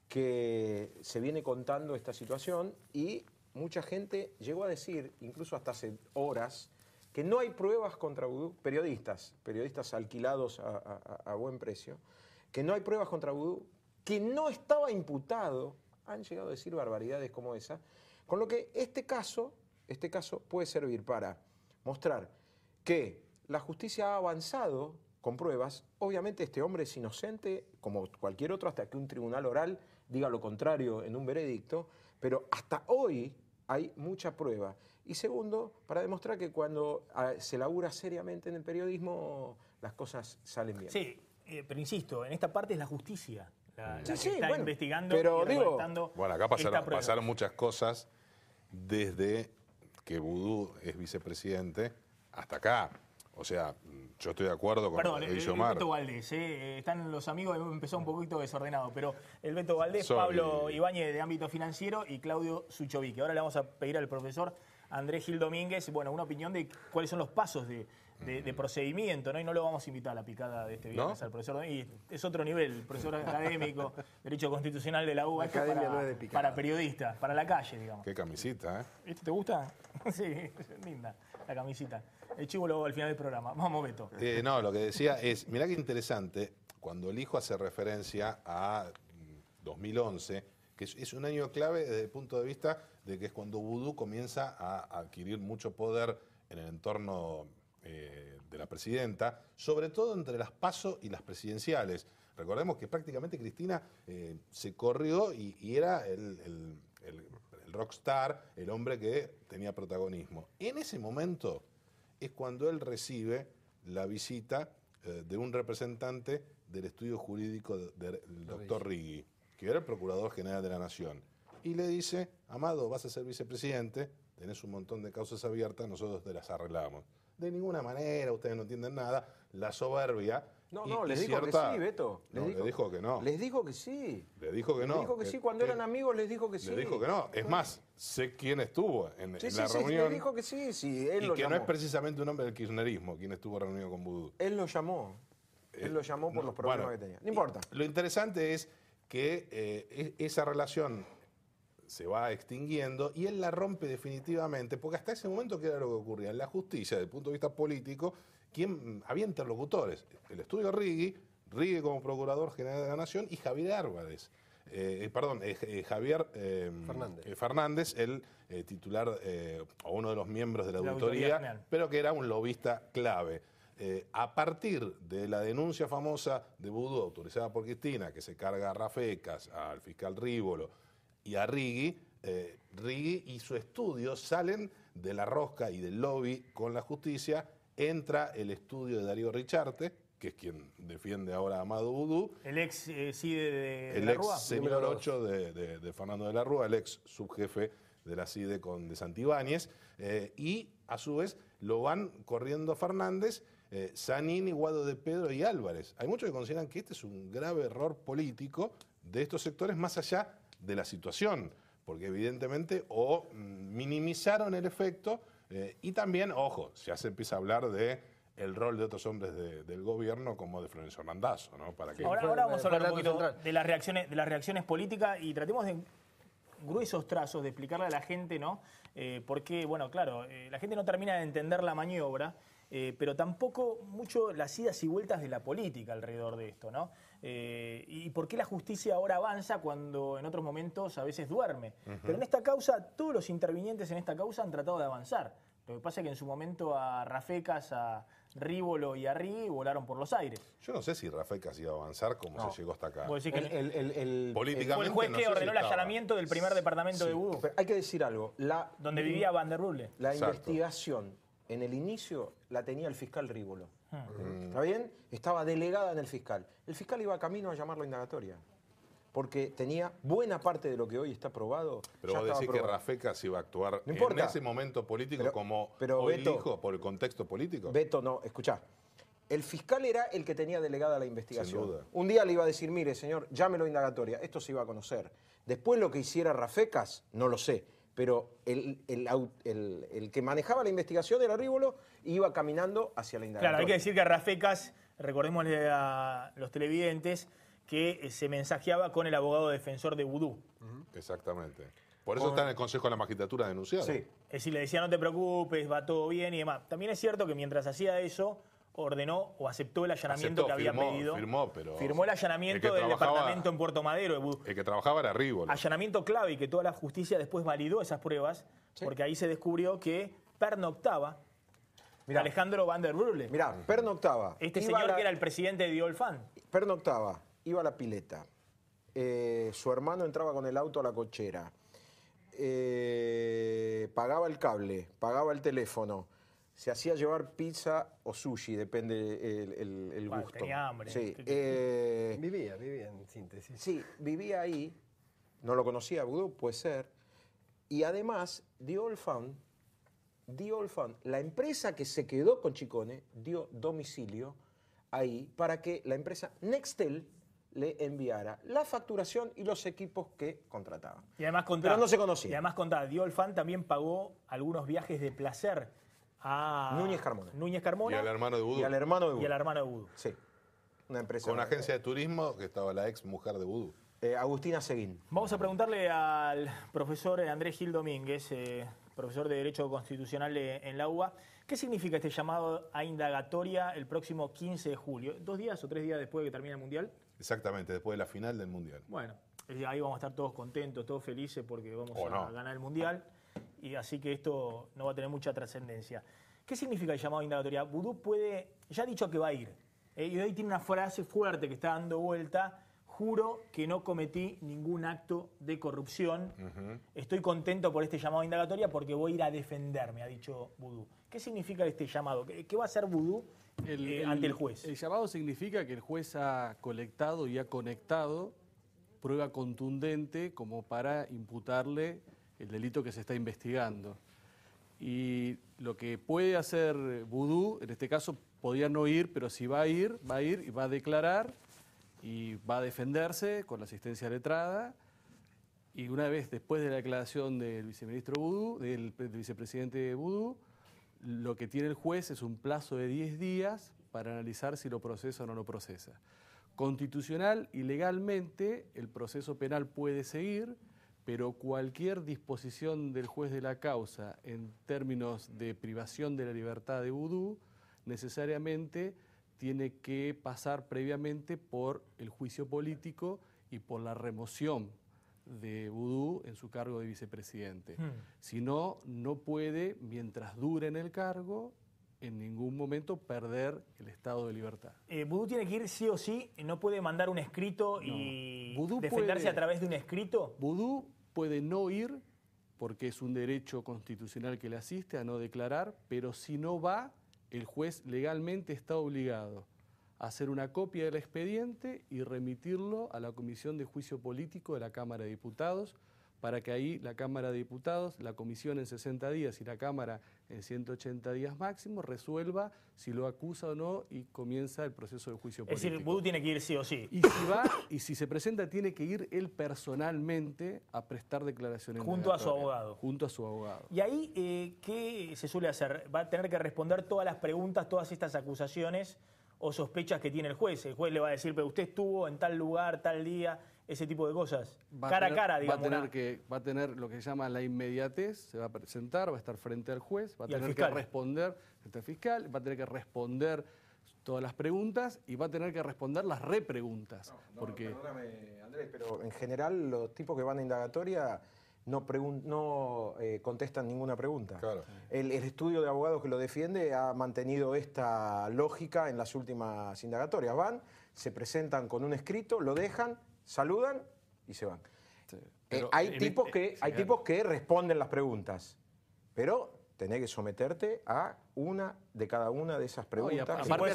que se viene contando esta situación y mucha gente llegó a decir, incluso hasta hace horas, que no hay pruebas contra Vudú, periodistas alquilados a buen precio, que no hay pruebas contra Vudú, que no estaba imputado, han llegado a decir barbaridades como esa, con lo que este caso puede servir para mostrar que la justicia ha avanzado con pruebas. Obviamente este hombre es inocente, como cualquier otro, hasta que un tribunal oral diga lo contrario en un veredicto, pero hasta hoy hay mucha prueba. Y segundo, para demostrar que cuando se labura seriamente en el periodismo, las cosas salen bien. Sí, pero insisto, en esta parte es la justicia la que está investigando pero y recolectando. Bueno, acá pasaron muchas cosas desde que Vudú es vicepresidente hasta acá. O sea, yo estoy de acuerdo con lo que dice Omar. El Beto Valdés, están los amigos, empezó un poquito desordenado, pero el Beto Valdés, Pablo Ibáñez de ámbito financiero y Claudio Suchovic. Ahora le vamos a pedir al profesor Andrés Gil Domínguez, bueno, una opinión de cuáles son los pasos de procedimiento, ¿no? Y no lo vamos a invitar a la picada de este viernes al profesor Domínguez. Es otro nivel, el profesor académico, Derecho Constitucional de la UBA, para periodistas, para la calle, digamos. Qué camisita, ¿eh? ¿Esto te gusta? Sí, es linda la camisita. El chivo luego al final del programa. Vamos, Beto. No, lo que decía es, mirá qué interesante, cuando el hijo hace referencia a 2011, que es un año clave desde el punto de vista de que es cuando Vudú comienza a adquirir mucho poder en el entorno de la presidenta, sobre todo entre las PASO y las presidenciales. Recordemos que prácticamente Cristina se corrió y era el rockstar, el hombre que tenía protagonismo. En ese momento es cuando él recibe la visita de un representante del estudio jurídico del doctor Righi, que era el Procurador General de la Nación. Y le dice: Amado, vas a ser vicepresidente, tenés un montón de causas abiertas, nosotros te las arreglamos. De ninguna manera, ustedes no entienden nada, la soberbia. Les dijo que sí, Beto. Les dijo que no. Les dijo que sí. Les dijo que no. Les dijo que sí, cuando eran amigos les dijo que sí. Les dijo que no. Es más, sé quién estuvo en la reunión. Sí, les dijo que sí, él y lo que llamó. no es precisamente un hombre del kirchnerismo quien estuvo reunido con Vudú. Él lo llamó. Él lo llamó por los problemas que tenía. No importa. Lo interesante es que esa relación se va extinguiendo y él la rompe definitivamente, porque hasta ese momento, ¿qué era lo que ocurría? En la justicia, desde el punto de vista político, había interlocutores. El estudio Righi como Procurador General de la Nación, y Javier Álvarez. Javier Fernández, el titular o uno de los miembros de la auditoría, pero que era un lobista clave. A partir de la denuncia famosa de Vudú, autorizada por Cristina, que se carga a Rafecas, al fiscal Rívolo y a Righi, Righi y su estudio salen de la rosca y del lobby con la justicia. Entra el estudio de Darío Richarte, que es quien defiende ahora a Amado Vudú. El ex CIDE de el la ex Rúa. señor 8 de Fernando de la Rúa, el ex subjefe de la CIDE de Santibáñez. Y a su vez lo van corriendo Fernández, Zanini, Guado de Pedro y Álvarez. Hay muchos que consideran que este es un grave error político de estos sectores, más allá de la situación, porque evidentemente minimizaron el efecto y también, ojo, ya se empieza a hablar de el rol de otros hombres del gobierno, como de Florencio Randazzo, ¿no? Para que... Ahora vamos a hablar un poquito de las reacciones políticas y tratemos de gruesos trazos de explicarle a la gente, ¿no? Porque, bueno, claro, la gente no termina de entender la maniobra, pero tampoco mucho las idas y vueltas de la política alrededor de esto, ¿no? Y por qué la justicia ahora avanza cuando en otros momentos a veces duerme. Pero en esta causa, todos los intervinientes en esta causa han tratado de avanzar. Lo que pasa es que en su momento a Rafecas, a Rívolo y a Righi volaron por los aires. Yo no sé si Rafecas iba a avanzar como se llegó hasta acá. Que políticamente, fue el juez que ordenó el allanamiento del primer departamento de Vudú. Pero hay que decir algo. Donde vivía Van der Rohe. La investigación en el inicio la tenía el fiscal Rívolo. ¿Está bien? Estaba delegada en el fiscal. El fiscal iba camino a llamarlo a indagatoria, porque tenía buena parte de lo que hoy está probado. Pero vos decís que Rafecas iba a actuar en ese momento político pero hoy Beto, dijo, por el contexto político. Beto, no, escuchá. El fiscal era el que tenía delegada la investigación. Sin duda. Un día le iba a decir: mire, señor, llámelo a indagatoria. Esto se iba a conocer. Después lo que hiciera Rafecas, no lo sé. Pero el que manejaba la investigación era Rívolo, iba caminando hacia la indagatoria. Claro, hay que decir que a Rafecas, recordémosle a los televidentes, que se mensajeaba con el abogado defensor de Vudú. Exactamente. Por eso está en el Consejo de la Magistratura denunciado. Sí. Es decir, le decía: no te preocupes, va todo bien y demás. También es cierto que mientras hacía eso, ordenó o aceptó el allanamiento que había pedido. Firmó el allanamiento del departamento en Puerto Madero de Vudú. El que trabajaba era Rívolo. Allanamiento clave, y que toda la justicia después validó esas pruebas, porque ahí se descubrió que pernoctaba Alejandro Van der Rohe. Mirá, pernoctaba. Este señor que era el presidente de Diolfan. Pernoctaba, iba a la pileta. Su hermano entraba con el auto a la cochera. Pagaba el cable, pagaba el teléfono. Se hacía llevar pizza o sushi, depende el gusto. Tenía hambre. Sí. Vivía en síntesis. Sí, vivía ahí. No lo conocía Vudú, puede ser. Y además, Diolfan, la empresa que se quedó con Chicone, dio domicilio ahí para que la empresa Nextel le enviara la facturación y los equipos que contrataba. Y además pero no se conocía. Y además contaba, Diolfan también pagó algunos viajes de placer a Núñez Carmona. Y al hermano de Vudú. Y al hermano de Vudú. Sí. Una empresa. Con una agencia de turismo que estaba la ex mujer de Vudú. Agustina Seguín. Vamos a preguntarle al profesor Andrés Gil Domínguez, profesor de Derecho Constitucional en la UBA, ¿qué significa este llamado a indagatoria el próximo 15 de julio? ¿2 días o 3 días después de que termine el Mundial? Exactamente, después de la final del Mundial. Bueno, ahí vamos a estar todos contentos, todos felices porque vamos a ganar el Mundial, y así que esto no va a tener mucha trascendencia. ¿Qué significa el llamado de indagatoria? Vudú puede, ya ha dicho que va a ir, y hoy tiene una frase fuerte que está dando vuelta: juro que no cometí ningún acto de corrupción. Estoy contento por este llamado de indagatoria porque voy a ir a defenderme, ha dicho Vudú. ¿Qué significa este llamado? ¿Qué va a hacer Vudú ante el juez? El llamado significa que el juez ha colectado y ha conectado prueba contundente como para imputarle el delito que se está investigando. Y lo que puede hacer Vudú, en este caso podría no ir, pero si va a ir y va a declarar y va a defenderse con la asistencia letrada. Y una vez después de la declaración del viceministro Vudú, del vicepresidente Vudú, lo que tiene el juez es un plazo de 10 días para analizar si lo procesa o no lo procesa. Constitucional y legalmente el proceso penal puede seguir, pero cualquier disposición del juez de la causa en términos de privación de la libertad de Vudú necesariamente tiene que pasar previamente por el juicio político y por la remoción de Vudú en su cargo de vicepresidente. Si no, no puede, mientras dure en el cargo, en ningún momento perder el estado de libertad. ¿Vudú tiene que ir sí o sí? ¿No puede mandar un escrito y defenderse a través de un escrito? Vudú puede no ir porque es un derecho constitucional que le asiste a no declarar, pero si no va, el juez legalmente está obligado a hacer una copia del expediente y remitirlo a la Comisión de Juicio Político de la Cámara de Diputados, para que ahí la Cámara de Diputados, la Comisión en 60 días y la Cámara en 180 días máximo resuelva si lo acusa o no y comienza el proceso de juicio político. Es decir, Vudú tiene que ir sí o sí. Y si va, y si se presenta, tiene que ir él personalmente a prestar declaraciones. Junto a su abogado. Junto a su abogado. Y ahí, ¿qué se suele hacer? ¿Va a tener que responder todas las preguntas, todas estas acusaciones o sospechas que tiene el juez? El juez le va a decir, pero usted estuvo en tal lugar, tal día, ese tipo de cosas. Cara a cara, digamos. Va a tener lo que se llama la inmediatez, se va a presentar, va a estar frente al juez, va a tener que responder frente al fiscal, va a tener que responder todas las preguntas y va a tener que responder las repreguntas. Porque... Perdóname, Andrés, pero en general los tipos que van a indagatoria no contestan ninguna pregunta. Claro. El estudio de abogados que lo defiende ha mantenido esta lógica en las últimas indagatorias. Van, se presentan con un escrito, lo dejan, saludan y se van. Sí, hay tipos que responden las preguntas, pero tenés que someterte a una de cada una de esas preguntas. Puede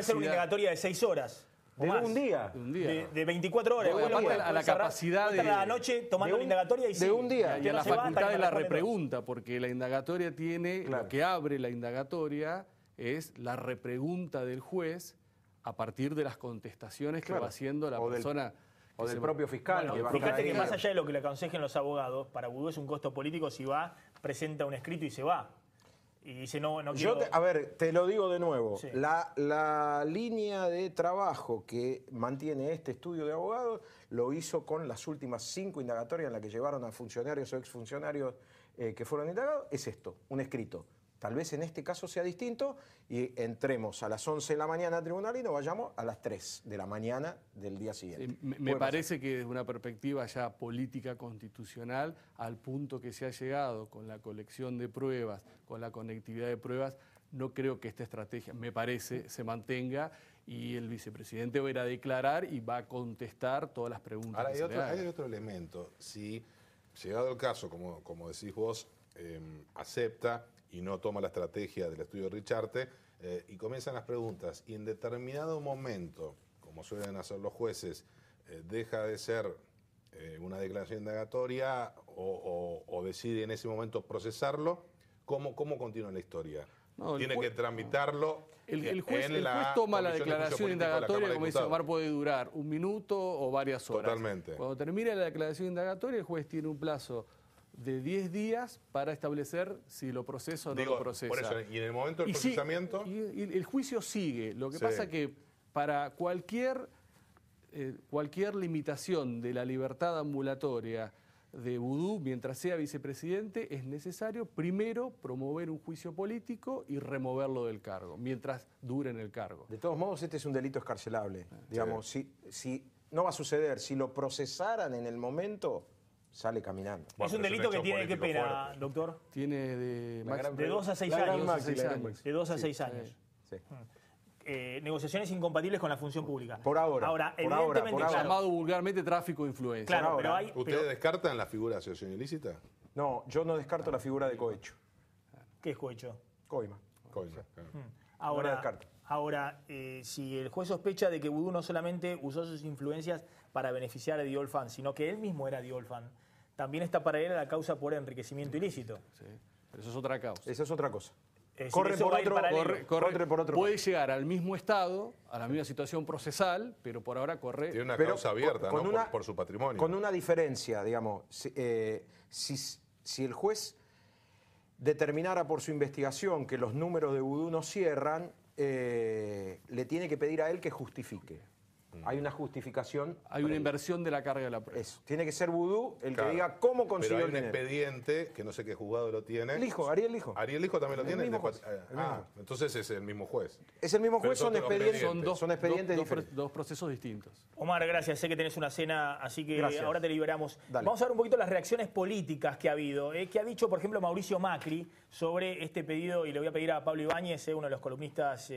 ser una indagatoria de 6 horas. De un día. De 24 horas. A la capacidad de la noche tomando la indagatoria y de un día. Y a la facultad de la repregunta, porque la indagatoria tiene, lo que abre la indagatoria es la repregunta del juez a partir de las contestaciones que va haciendo la persona. O del propio fiscal. Bueno, fíjate que más allá de lo que le aconsejen los abogados, para Vudú es un costo político si va, presenta un escrito y se va. Y dice, no quiero... A ver, te lo digo de nuevo. Sí. La línea de trabajo que mantiene este estudio de abogados lo hizo con las últimas 5 indagatorias en las que llevaron a funcionarios o exfuncionarios que fueron indagados. Es esto, un escrito. Tal vez en este caso sea distinto y entremos a las 11 de la mañana al tribunal y nos vayamos a las 3 de la mañana del día siguiente. Sí, me parece que desde una perspectiva ya política constitucional, al punto que se ha llegado con la colección de pruebas, con la conectividad de pruebas, no creo que esta estrategia, me parece, se mantenga y el vicepresidente va a ir a declarar y va a contestar todas las preguntas. Ahora, hay otro elemento. Si, llegado el caso, como decís vos, acepta y no toma la estrategia del estudio de Richarte, y comienzan las preguntas, y en determinado momento, como suelen hacer los jueces, deja de ser una declaración indagatoria o decide en ese momento procesarlo, ¿cómo continúa la historia? No, Tiene que tramitarlo. El juez toma la declaración indagatoria, como dice Omar, puede durar 1 minuto o varias horas. Totalmente. Cuando termina la declaración indagatoria, el juez tiene un plazo de 10 días para establecer si lo procesa o no lo procesa. Por eso, y en el momento del procesamiento... Y el juicio sigue. Lo que pasa que para cualquier limitación de la libertad ambulatoria de Vudú, mientras sea vicepresidente, es necesario primero promover un juicio político y removerlo del cargo, mientras dure en el cargo. De todos modos, este es un delito escarcelable. Digamos, si no va a suceder, si lo procesaran en el momento, sale caminando. Bueno, es un delito que tiene, ¿qué pena, fuerte, doctor? Tiene de 2 a 6 años. De 2 a 6 años. Sí. Negociaciones incompatibles con la función pública. Por ahora. Ahora, evidentemente, claro, llamado vulgarmente tráfico de influencia. Claro, pero ¿Ustedes descartan la figura de asociación ilícita? No, yo no descarto la figura de cohecho. ¿Qué es cohecho? Coima. Claro. Ahora, si el juez sospecha de que Vudú no solamente usó sus influencias para beneficiar a Diolfan, sino que él mismo era Diolfan, también está para él la causa por enriquecimiento ilícito. Sí, pero eso es otra causa. Esa es otra cosa. Corre por otro. Puede llegar al mismo estado, a la misma situación procesal, pero por ahora corre... Tiene una causa abierta, por su patrimonio. Con una diferencia, digamos. Si el juez determinara por su investigación que los números de Vudú no cierran, le tiene que pedir a él que justifique. Hay una justificación. Hay una inversión de la carga de la prueba. Eso. Tiene que ser Vudú el que diga cómo consiguió el dinero. Pero hay un expediente, que no sé qué juzgado lo tiene. Ariel Lijo. ¿Ariel Lijo también lo tiene? Entonces es el mismo juez. Es el mismo juez, son expedientes diferentes. Dos procesos distintos. Omar, gracias. Sé que tenés una cena, así que ahora te liberamos. Dale. Vamos a ver un poquito las reacciones políticas que ha habido. ¿Qué ha dicho, por ejemplo, Mauricio Macri sobre este pedido? Y le voy a pedir a Pablo Ibáñez, uno de los columnistas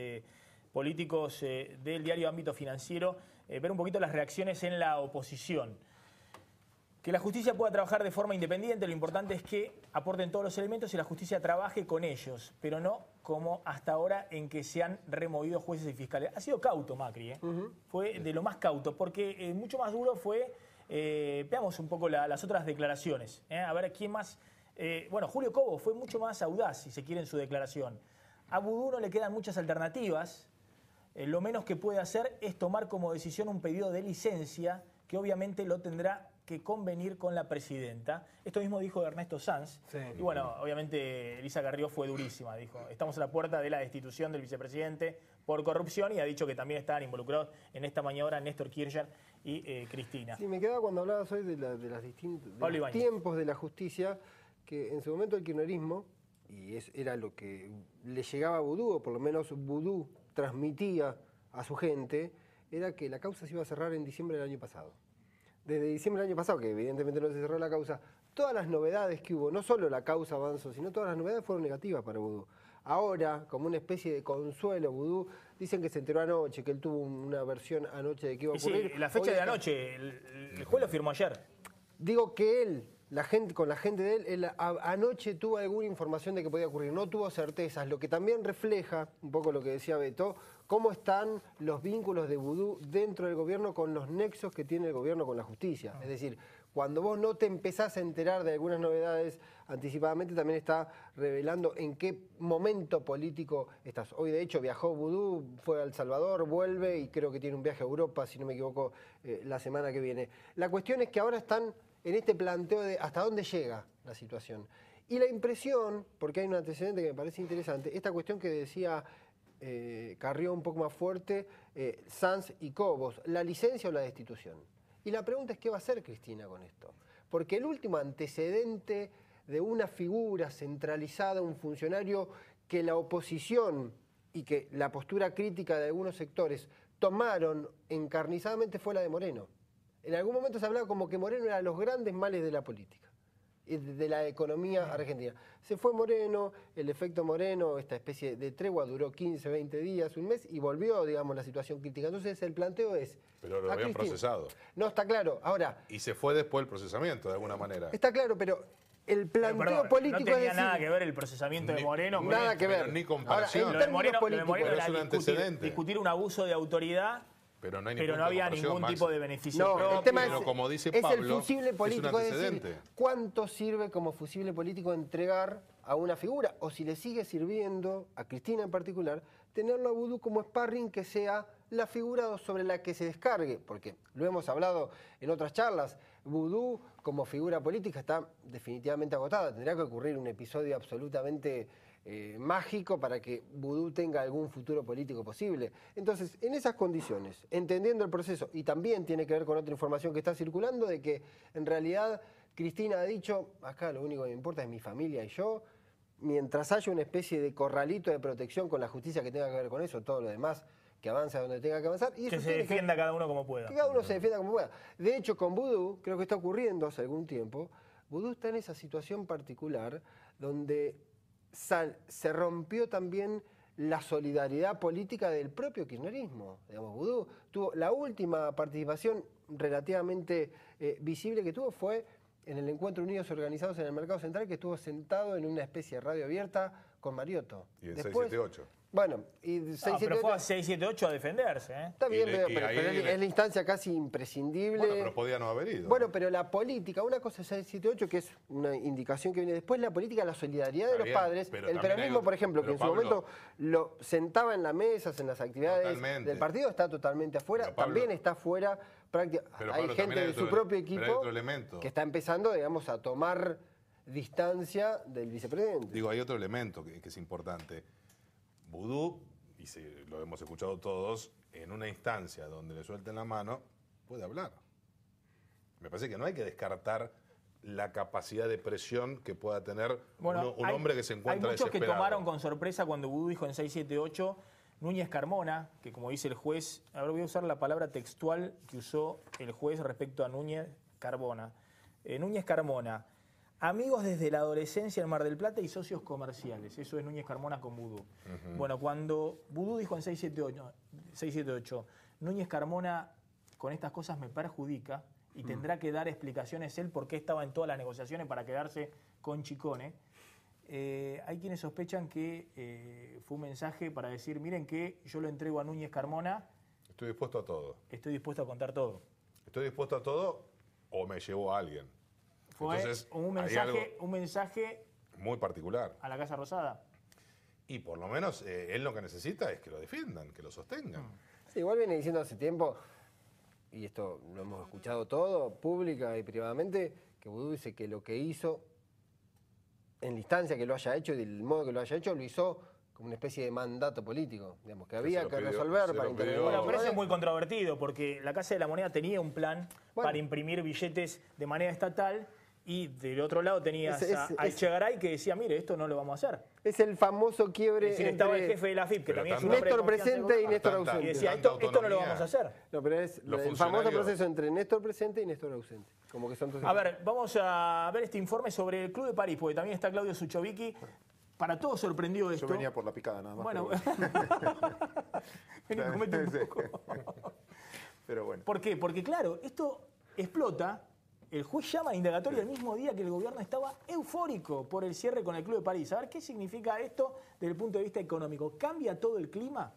políticos del diario Ámbito Financiero, ver un poquito las reacciones en la oposición. Que la justicia pueda trabajar de forma independiente, lo importante es que aporten todos los elementos y la justicia trabaje con ellos, pero no como hasta ahora en que se han removido jueces y fiscales. Ha sido cauto Macri, fue de lo más cauto, porque mucho más duro fue, veamos un poco las otras declaraciones, a ver quién más. Bueno, Julio Cobo fue mucho más audaz, si se quiere, en su declaración. A Vudú no le quedan muchas alternativas. Lo menos que puede hacer es tomar como decisión un pedido de licencia que obviamente lo tendrá que convenir con la presidenta. Esto mismo dijo Ernesto Sanz. Sí. Y bueno, obviamente Elisa Carrió fue durísima. Dijo, estamos a la puerta de la destitución del vicepresidente por corrupción, y ha dicho que también estaban involucrados en esta maniobra Néstor Kirchner y Cristina. Sí, me quedaba cuando hablabas hoy de los distintos tiempos de la justicia, que en su momento el kirchnerismo, y era lo que le llegaba a Vudú, o por lo menos Vudú transmitía a su gente, era que la causa se iba a cerrar en diciembre del año pasado. Desde diciembre del año pasado, que evidentemente no se cerró la causa, todas las novedades que hubo, no solo la causa avanzó, sino todas las novedades fueron negativas para Vudú. Ahora, como una especie de consuelo, Vudú, dicen que se enteró anoche, que él tuvo una versión anoche de que iba a ocurrir. Sí, la fecha de anoche, el juez lo firmó ayer. Digo que él, con la gente de él, anoche tuvo alguna información de que podía ocurrir, no tuvo certezas, lo que también refleja, un poco lo que decía Beto, cómo están los vínculos de Vudú dentro del gobierno con los nexos que tiene el gobierno con la justicia. Es decir, cuando vos no te empezás a enterar de algunas novedades anticipadamente, también está revelando en qué momento político estás. Hoy, de hecho, viajó Vudú, fue a El Salvador, vuelve y creo que tiene un viaje a Europa, si no me equivoco, la semana que viene. La cuestión es que ahora están en este planteo de hasta dónde llega la situación. Y la impresión, porque hay un antecedente que me parece interesante, esta cuestión que decía Carrió un poco más fuerte, Sanz y Cobos, la licencia o la destitución. Y la pregunta es qué va a hacer Cristina con esto. Porque el último antecedente de una figura centralizada, un funcionario que la oposición y que la postura crítica de algunos sectores tomaron encarnizadamente fue la de Moreno. En algún momento se hablaba como que Moreno era los grandes males de la política, de la economía argentina. Se fue Moreno, el efecto Moreno, esta especie de tregua duró 15, 20 días, un mes, y volvió, digamos, la situación crítica. Entonces el planteo es... Pero lo habían procesado. No, está claro. Ahora... Y se fue después el procesamiento, de alguna manera. Está claro, pero... El planteo político no tenía nada que ver el procesamiento de Moreno. Nada que ver. Ni comparación. Ahora, lo de Moreno era discutir un abuso de autoridad, pero no había ningún tipo de beneficio. No, el tema pero como dice es Pablo, el fusible político, es un antecedente. decir, ¿cuánto sirve como fusible político entregar a una figura? O si le sigue sirviendo, a Cristina en particular, tenerlo a Vudú como sparring que sea la figura sobre la que se descargue, porque lo hemos hablado en otras charlas, Vudú como figura política está definitivamente agotada, tendrá que ocurrir un episodio absolutamente mágico para que Vudú tenga algún futuro político posible. Entonces, en esas condiciones, entendiendo el proceso, y también tiene que ver con otra información que está circulando, de que en realidad Cristina ha dicho, acá lo único que me importa es mi familia y yo, mientras haya una especie de corralito de protección con la justicia que tenga que ver con eso, todo lo demás que avance a donde tenga que avanzar. Y Que eso se defienda cada uno como pueda. que cada uno se defienda como pueda. De hecho, con Vudú, creo que está ocurriendo hace algún tiempo, Vudú está en esa situación particular donde se rompió también la solidaridad política del propio kirchnerismo. Digamos, Vudú tuvo la última participación relativamente visible que tuvo fue en el encuentro Unidos Organizados en el Mercado Central, que estuvo sentado en una especie de radio abierta con Mariotto. Y en Después, 678. Bueno, y 678... pero fue a 678 a defenderse, ¿eh? Está bien, Y pero ahí es la instancia casi imprescindible. Bueno, pero podía no haber ido. Bueno, pero la política, una cosa es 678, que es una indicación que viene después, la política, la solidaridad de Está los bien, padres. pero El también hay peronismo, otro- por ejemplo, que pero en su Pablo- momento lo sentaba en las mesas, en las actividades Totalmente. del partido, está totalmente afuera. Pero Pablo- También está fuera. Pero Hay Pablo, gente también hay de su otro- propio pero hay equipo otro elemento. que está empezando, digamos, a tomar distancia del vicepresidente. Digo, hay otro elemento que es importante. Vudú, y lo hemos escuchado todos, en una instancia donde le suelten la mano, puede hablar. Me parece que no hay que descartar la capacidad de presión que pueda tener un hombre que se encuentra hay muchos que desesperado. tomaron con sorpresa cuando Vudú dijo en 678, Núñez Carmona, que como dice el juez, ahora voy a usar la palabra textual que usó el juez respecto a Núñez Carmona. Núñez Carmona, amigos desde la adolescencia en Mar del Plata y socios comerciales. Eso es Núñez Carmona con Vudú. Bueno, cuando Vudú dijo en 678, Núñez Carmona con estas cosas me perjudica y tendrá que dar explicaciones él por qué estaba en todas las negociaciones para quedarse con Chicone. Hay quienes sospechan que fue un mensaje para decir, miren que yo lo entrego a Núñez Carmona, Estoy dispuesto a todo. estoy dispuesto a contar todo. Estoy dispuesto a todo o me llevó a alguien. Fue Entonces, un hay algo mensaje muy particular. a la Casa Rosada. Y por lo menos él lo que necesita es que lo defiendan, que lo sostengan. Sí, igual viene diciendo hace tiempo, y esto lo hemos escuchado todo, pública y privadamente, que Vudú dice que lo que hizo, en la instancia que lo haya hecho y del modo que lo haya hecho, lo hizo como una especie de mandato político, digamos, que había se lo que pidió- resolver se para lo intervenir. pidió- Bueno, pero eso es muy controvertido porque la Casa de la Moneda tenía un plan Bueno. para imprimir billetes de manera estatal y del otro lado tenías a es- Echegaray que decía, mire, esto no lo vamos a hacer. Es el famoso quiebre Es decir, estaba el entre jefe de la FIP, que Pero también es un tanto- hombre de Néstor confianza del presente y gobierno, Néstor Tanta- y ausente. decía, tanta esto no lo autonomía. vamos a hacer. No, pero es Los el famoso funcionarios- proceso entre Néstor presente y Néstor ausente. Como que son dos A ver, vamos a ver este informe sobre el Club de París, porque también está Claudio Suchovicki. Para todos sorprendió esto. Yo venía por la picada nada más. Bueno, vení, comete un poco. Pero bueno. ¿Por qué? Porque claro, esto explota. El juez llama a indagatoria el mismo día que el gobierno estaba eufórico por el cierre con el Club de París. A ver, ¿qué significa esto desde el punto de vista económico? ¿Cambia todo el clima?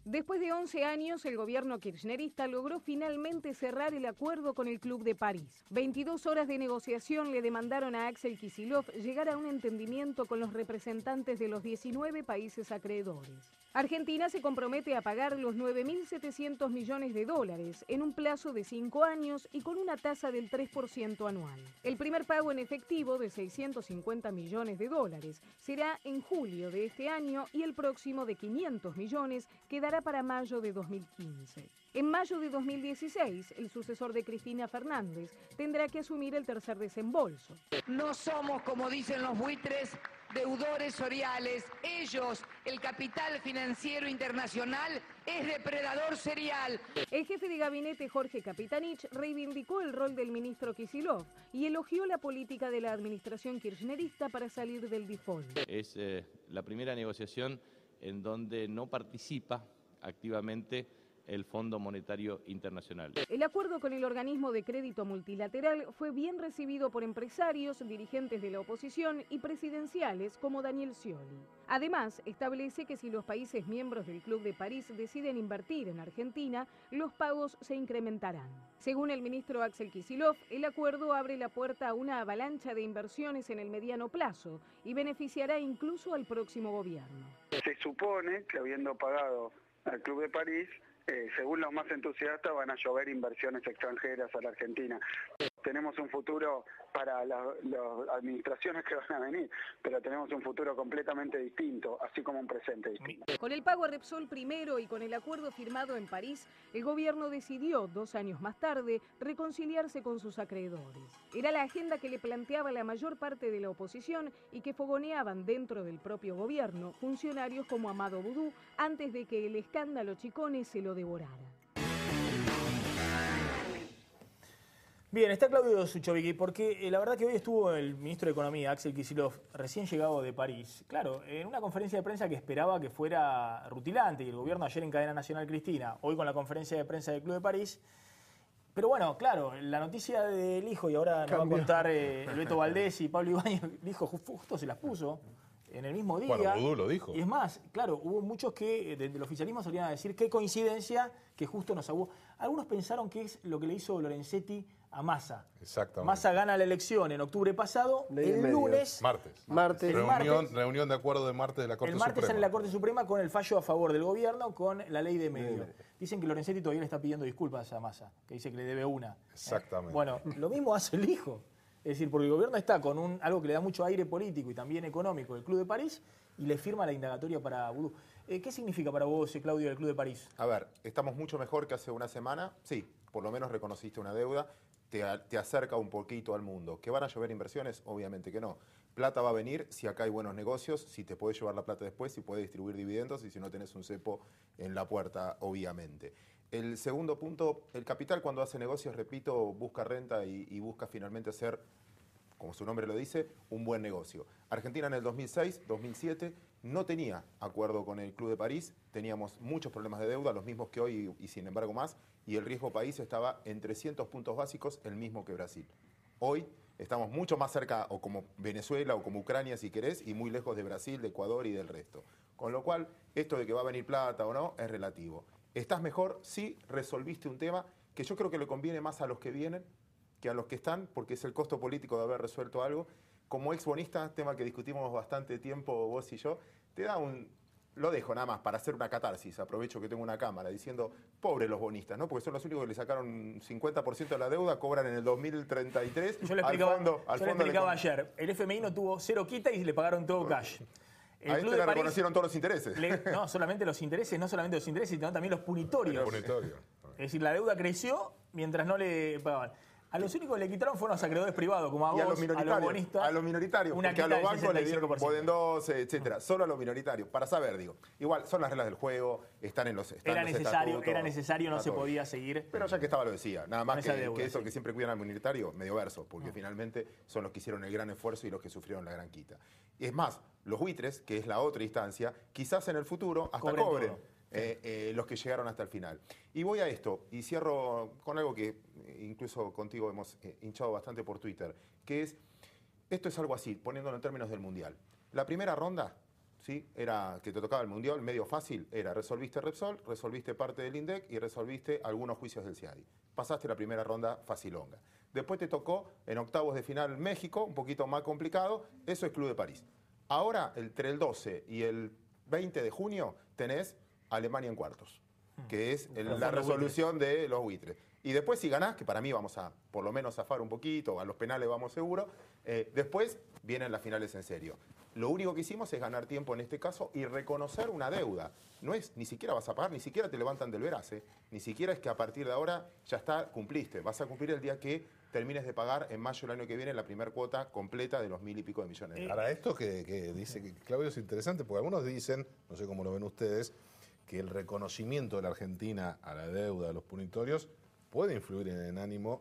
Después de 11 años, el gobierno kirchnerista logró finalmente cerrar el acuerdo con el Club de París. 22 horas de negociación le demandaron a Axel Kicillof llegar a un entendimiento con los representantes de los 19 países acreedores. Argentina se compromete a pagar los 9.700 millones de dólares en un plazo de 5 años y con una tasa del 3% anual. El primer pago en efectivo de 650 millones de dólares será en julio de este año y el próximo de 500 millones quedará para mayo de 2015. En mayo de 2016, el sucesor de Cristina Fernández tendrá que asumir el tercer desembolso. No somos, como dicen los buitres, deudores oriales. Ellos, el capital financiero internacional, es depredador serial. El jefe de gabinete Jorge Capitanich reivindicó el rol del ministro Kicillof y elogió la política de la administración kirchnerista para salir del default. Es la primera negociación en donde no participa activamente el Fondo Monetario Internacional. El acuerdo con el organismo de crédito multilateral fue bien recibido por empresarios, dirigentes de la oposición y presidenciales como Daniel Scioli. Además, establece que si los países miembros del Club de París deciden invertir en Argentina, los pagos se incrementarán. Según el ministro Axel Kicillof, el acuerdo abre la puerta a una avalancha de inversiones en el mediano plazo y beneficiará incluso al próximo gobierno. Se supone que habiendo pagado al Club de París, según los más entusiastas, van a llover inversiones extranjeras a la Argentina. tenemos un futuro para las administraciones que van a venir, pero tenemos un futuro completamente distinto, así como un presente distinto. Con el pago a Repsol primero y con el acuerdo firmado en París, el gobierno decidió, 2 años más tarde, reconciliarse con sus acreedores. Era la agenda que le planteaba la mayor parte de la oposición y que fogoneaban dentro del propio gobierno funcionarios como Amado Boudou antes de que el escándalo Chicone se lo devorara. Bien, está Claudio Suchovicki, porque la verdad que hoy estuvo el ministro de Economía, Axel Kicillof, recién llegado de París. Claro, en una conferencia de prensa que esperaba que fuera rutilante, y el gobierno ayer en cadena nacional Cristina, hoy con la conferencia de prensa del Club de París. Pero bueno, claro, la noticia del hijo, y ahora nos va a contar el Beto Valdés y Pablo Ibáñez, el hijo justo se las puso en el mismo día. Bueno, Boudou lo dijo. Y es más, claro, hubo muchos que del oficialismo salían a decir qué coincidencia que justo nos aguó. Algunos pensaron que es lo que le hizo Lorenzetti a Massa. Exactamente. Massa gana la elección en octubre pasado, el lunes... Martes. Reunión de acuerdo de martes de la Corte Suprema. El martes sale la Corte Suprema con el fallo a favor del gobierno con la ley de medio. Dicen que Lorenzetti todavía le está pidiendo disculpas a Massa, que dice que le debe una. Exactamente. Bueno, lo mismo hace el hijo. Es decir, porque el gobierno está con algo que le da mucho aire político y también económico, el Club de París, y le firma la indagatoria para Boudou. ¿Qué significa para vos, Claudio, el Club de París? A ver, estamos mucho mejor que hace una semana. Sí, por lo menos reconociste una deuda. Te acerca un poquito al mundo. ¿Que van a llover inversiones? Obviamente que no. Plata va a venir si acá hay buenos negocios, si te puedes llevar la plata después, si puedes distribuir dividendos y si no tenés un cepo en la puerta, obviamente. El segundo punto, el capital cuando hace negocios, repito, busca renta y busca finalmente hacer, como su nombre lo dice, un buen negocio. Argentina en el 2006, 2007 no tenía acuerdo con el Club de París, teníamos muchos problemas de deuda, los mismos que hoy y sin embargo más, y el riesgo país estaba en 300 puntos básicos, el mismo que Brasil. Hoy estamos mucho más cerca, o como Venezuela o como Ucrania si querés, y muy lejos de Brasil, de Ecuador y del resto. Con lo cual, esto de que va a venir plata o no, es relativo. ¿Estás mejor? Sí, resolviste un tema que yo creo que le conviene más a los que vienen que a los que están, porque es el costo político de haber resuelto algo. Como exbonista, tema que discutimos bastante tiempo vos y yo, te da lo dejo nada más para hacer una catarsis, aprovecho que tengo una cámara, diciendo, pobres los bonistas, ¿no? Porque son los únicos que le sacaron 50% de la deuda, cobran en el 2033. Yo le explicaba ayer, el FMI no tuvo cero quita y le pagaron todo cash. A este le reconocieron todos los intereses. No solamente los intereses, sino también los punitorios. Es decir, la deuda creció mientras no le pagaban. A los únicos que le quitaron fueron los acreedores privados, como a vos, a los bonistas. A los minoritarios, porque a los bancos le dieron Boden 12, etcétera. Solo a los minoritarios, para saber, digo. Igual, son las reglas del juego, están en los estatutos. Era necesario, no se podía seguir. Pero ya que estaba lo decía, nada más que eso que siempre cuidan al minoritario, medio verso, porque finalmente son los que hicieron el gran esfuerzo y los que sufrieron la gran quita. Y es más, los buitres, que es la otra instancia, quizás en el futuro hasta cobren. Los que llegaron hasta el final. Y voy a esto, y cierro con algo que incluso contigo hemos hinchado bastante por Twitter, que es, esto es algo así, poniéndolo en términos del Mundial. La primera ronda, ¿sí? Era que te tocaba el Mundial, medio fácil, era resolviste Repsol, resolviste parte del INDEC y resolviste algunos juicios del CIADI. Pasaste la primera ronda facilonga. Después te tocó en octavos de final México, un poquito más complicado, eso es Club de París. Ahora, entre el 12 y el 20 de junio, tenés Alemania en cuartos, que es la resolución de los buitres. Y después si ganás, que para mí vamos a por lo menos zafar un poquito, a los penales vamos seguro, después vienen las finales en serio. Lo único que hicimos es ganar tiempo en este caso y reconocer una deuda. No es, ni siquiera vas a pagar, ni siquiera te levantan del veraz, ni siquiera es que a partir de ahora ya está, cumpliste. Vas a cumplir el día que termines de pagar en mayo del año que viene la primera cuota completa de los 1.000 y pico de millones de dólares. Ahora, esto que dice que Claudio es interesante, porque algunos dicen, no sé cómo lo ven ustedes, que el reconocimiento de la Argentina a la deuda de los punitorios puede influir en el ánimo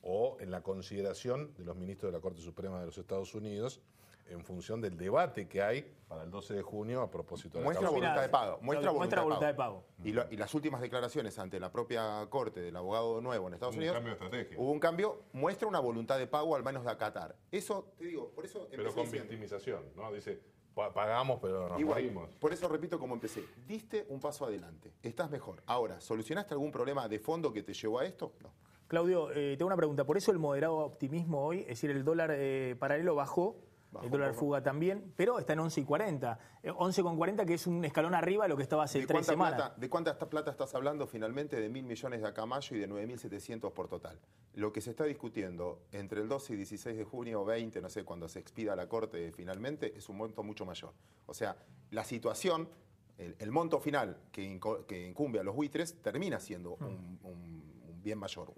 o en la consideración de los ministros de la Corte Suprema de los Estados Unidos en función del debate que hay para el 12 de junio a propósito de muestra voluntad de pago. Muestra voluntad de pago. Y las últimas declaraciones ante la propia Corte del abogado nuevo en Estados Unidos, hubo un cambio de estrategia. Hubo un cambio, muestra una voluntad de pago al menos de acatar. Eso, te digo, por eso... Pero con victimización, ¿no? Dice... Pagamos, pero nos morimos. Por eso repito como empecé. Diste un paso adelante. Estás mejor. Ahora, ¿solucionaste algún problema de fondo que te llevó a esto? No. Claudio, tengo una pregunta. Por eso el moderado optimismo hoy, es decir, el dólar paralelo bajó el dólar fuga también, pero está en 11,40. 11,40 que es un escalón arriba de lo que estaba hace 3 semanas. ¿De cuánta plata estás hablando finalmente? De 1.000 millones de acá a mayo y de 9.700 por total. Lo que se está discutiendo entre el 12 y 16 de junio o 20, no sé, cuando se expida la Corte finalmente, es un monto mucho mayor. O sea, la situación, el monto final que incumbe a los buitres termina siendo un bien mayor,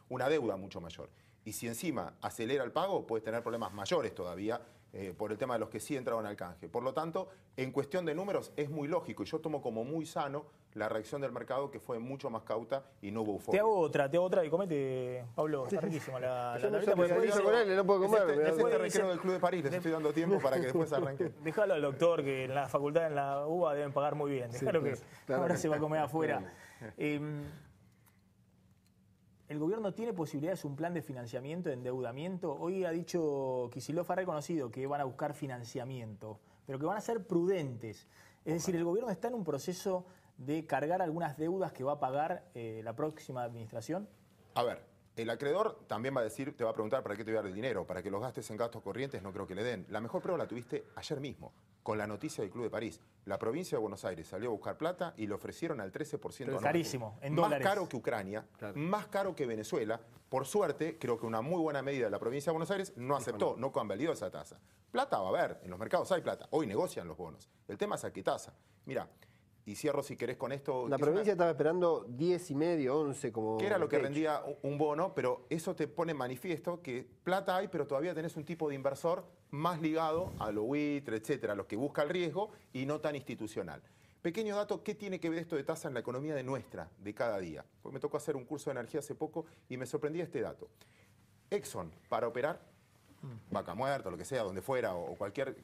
una deuda mucho mayor. Y si encima acelera el pago, puedes tener problemas mayores todavía por el tema de los que sí entraron al canje. Por lo tanto, en cuestión de números es muy lógico y yo tomo como muy sano la reacción del mercado, que fue mucho más cauta y no hubo euforia. Te hago otra y comete, Pablo, está riquísima la tablita. No puedo comer. Es este recreo del Club de París, les estoy dando tiempo para que después arranque. Déjalo al doctor, que en la facultad, en la UBA deben pagar muy bien. Déjalo que ahora se va a comer afuera. ¿El gobierno tiene posibilidades, un plan de financiamiento, de endeudamiento? Hoy ha dicho Kicillof, ha reconocido que van a buscar financiamiento, pero que van a ser prudentes. Es decir, el gobierno está en un proceso de cargar algunas deudas que va a pagar la próxima administración. A ver, el acreedor también va a decir, te va a preguntar para qué te voy a dar el dinero, para que los gastes en gastos corrientes no creo que le den. La mejor prueba la tuviste ayer mismo, con la noticia del Club de París. La provincia de Buenos Aires salió a buscar plata y le ofrecieron al 13% anual. Carísimo, en más dólares. Más caro que Ucrania, más caro que Venezuela. Por suerte, creo que una muy buena medida de la provincia de Buenos Aires no aceptó, no convalidó esa tasa. Plata va a haber, en los mercados hay plata. Hoy negocian los bonos. El tema es a qué tasa. Mira, y cierro si querés con esto. La provincia estaba esperando 10,5, 11 como... Que era lo que rendía un bono, pero eso te pone en manifiesto que plata hay, pero todavía tenés un tipo de inversor más ligado a lo buitre, etcétera, a los que busca el riesgo y no tan institucional. Pequeño dato, ¿qué tiene que ver esto de tasa en la economía de nuestra, de cada día? Pues me tocó hacer un curso de energía hace poco y me sorprendía este dato. Exxon, para operar, Vaca Muerta, lo que sea, donde fuera, o cualquier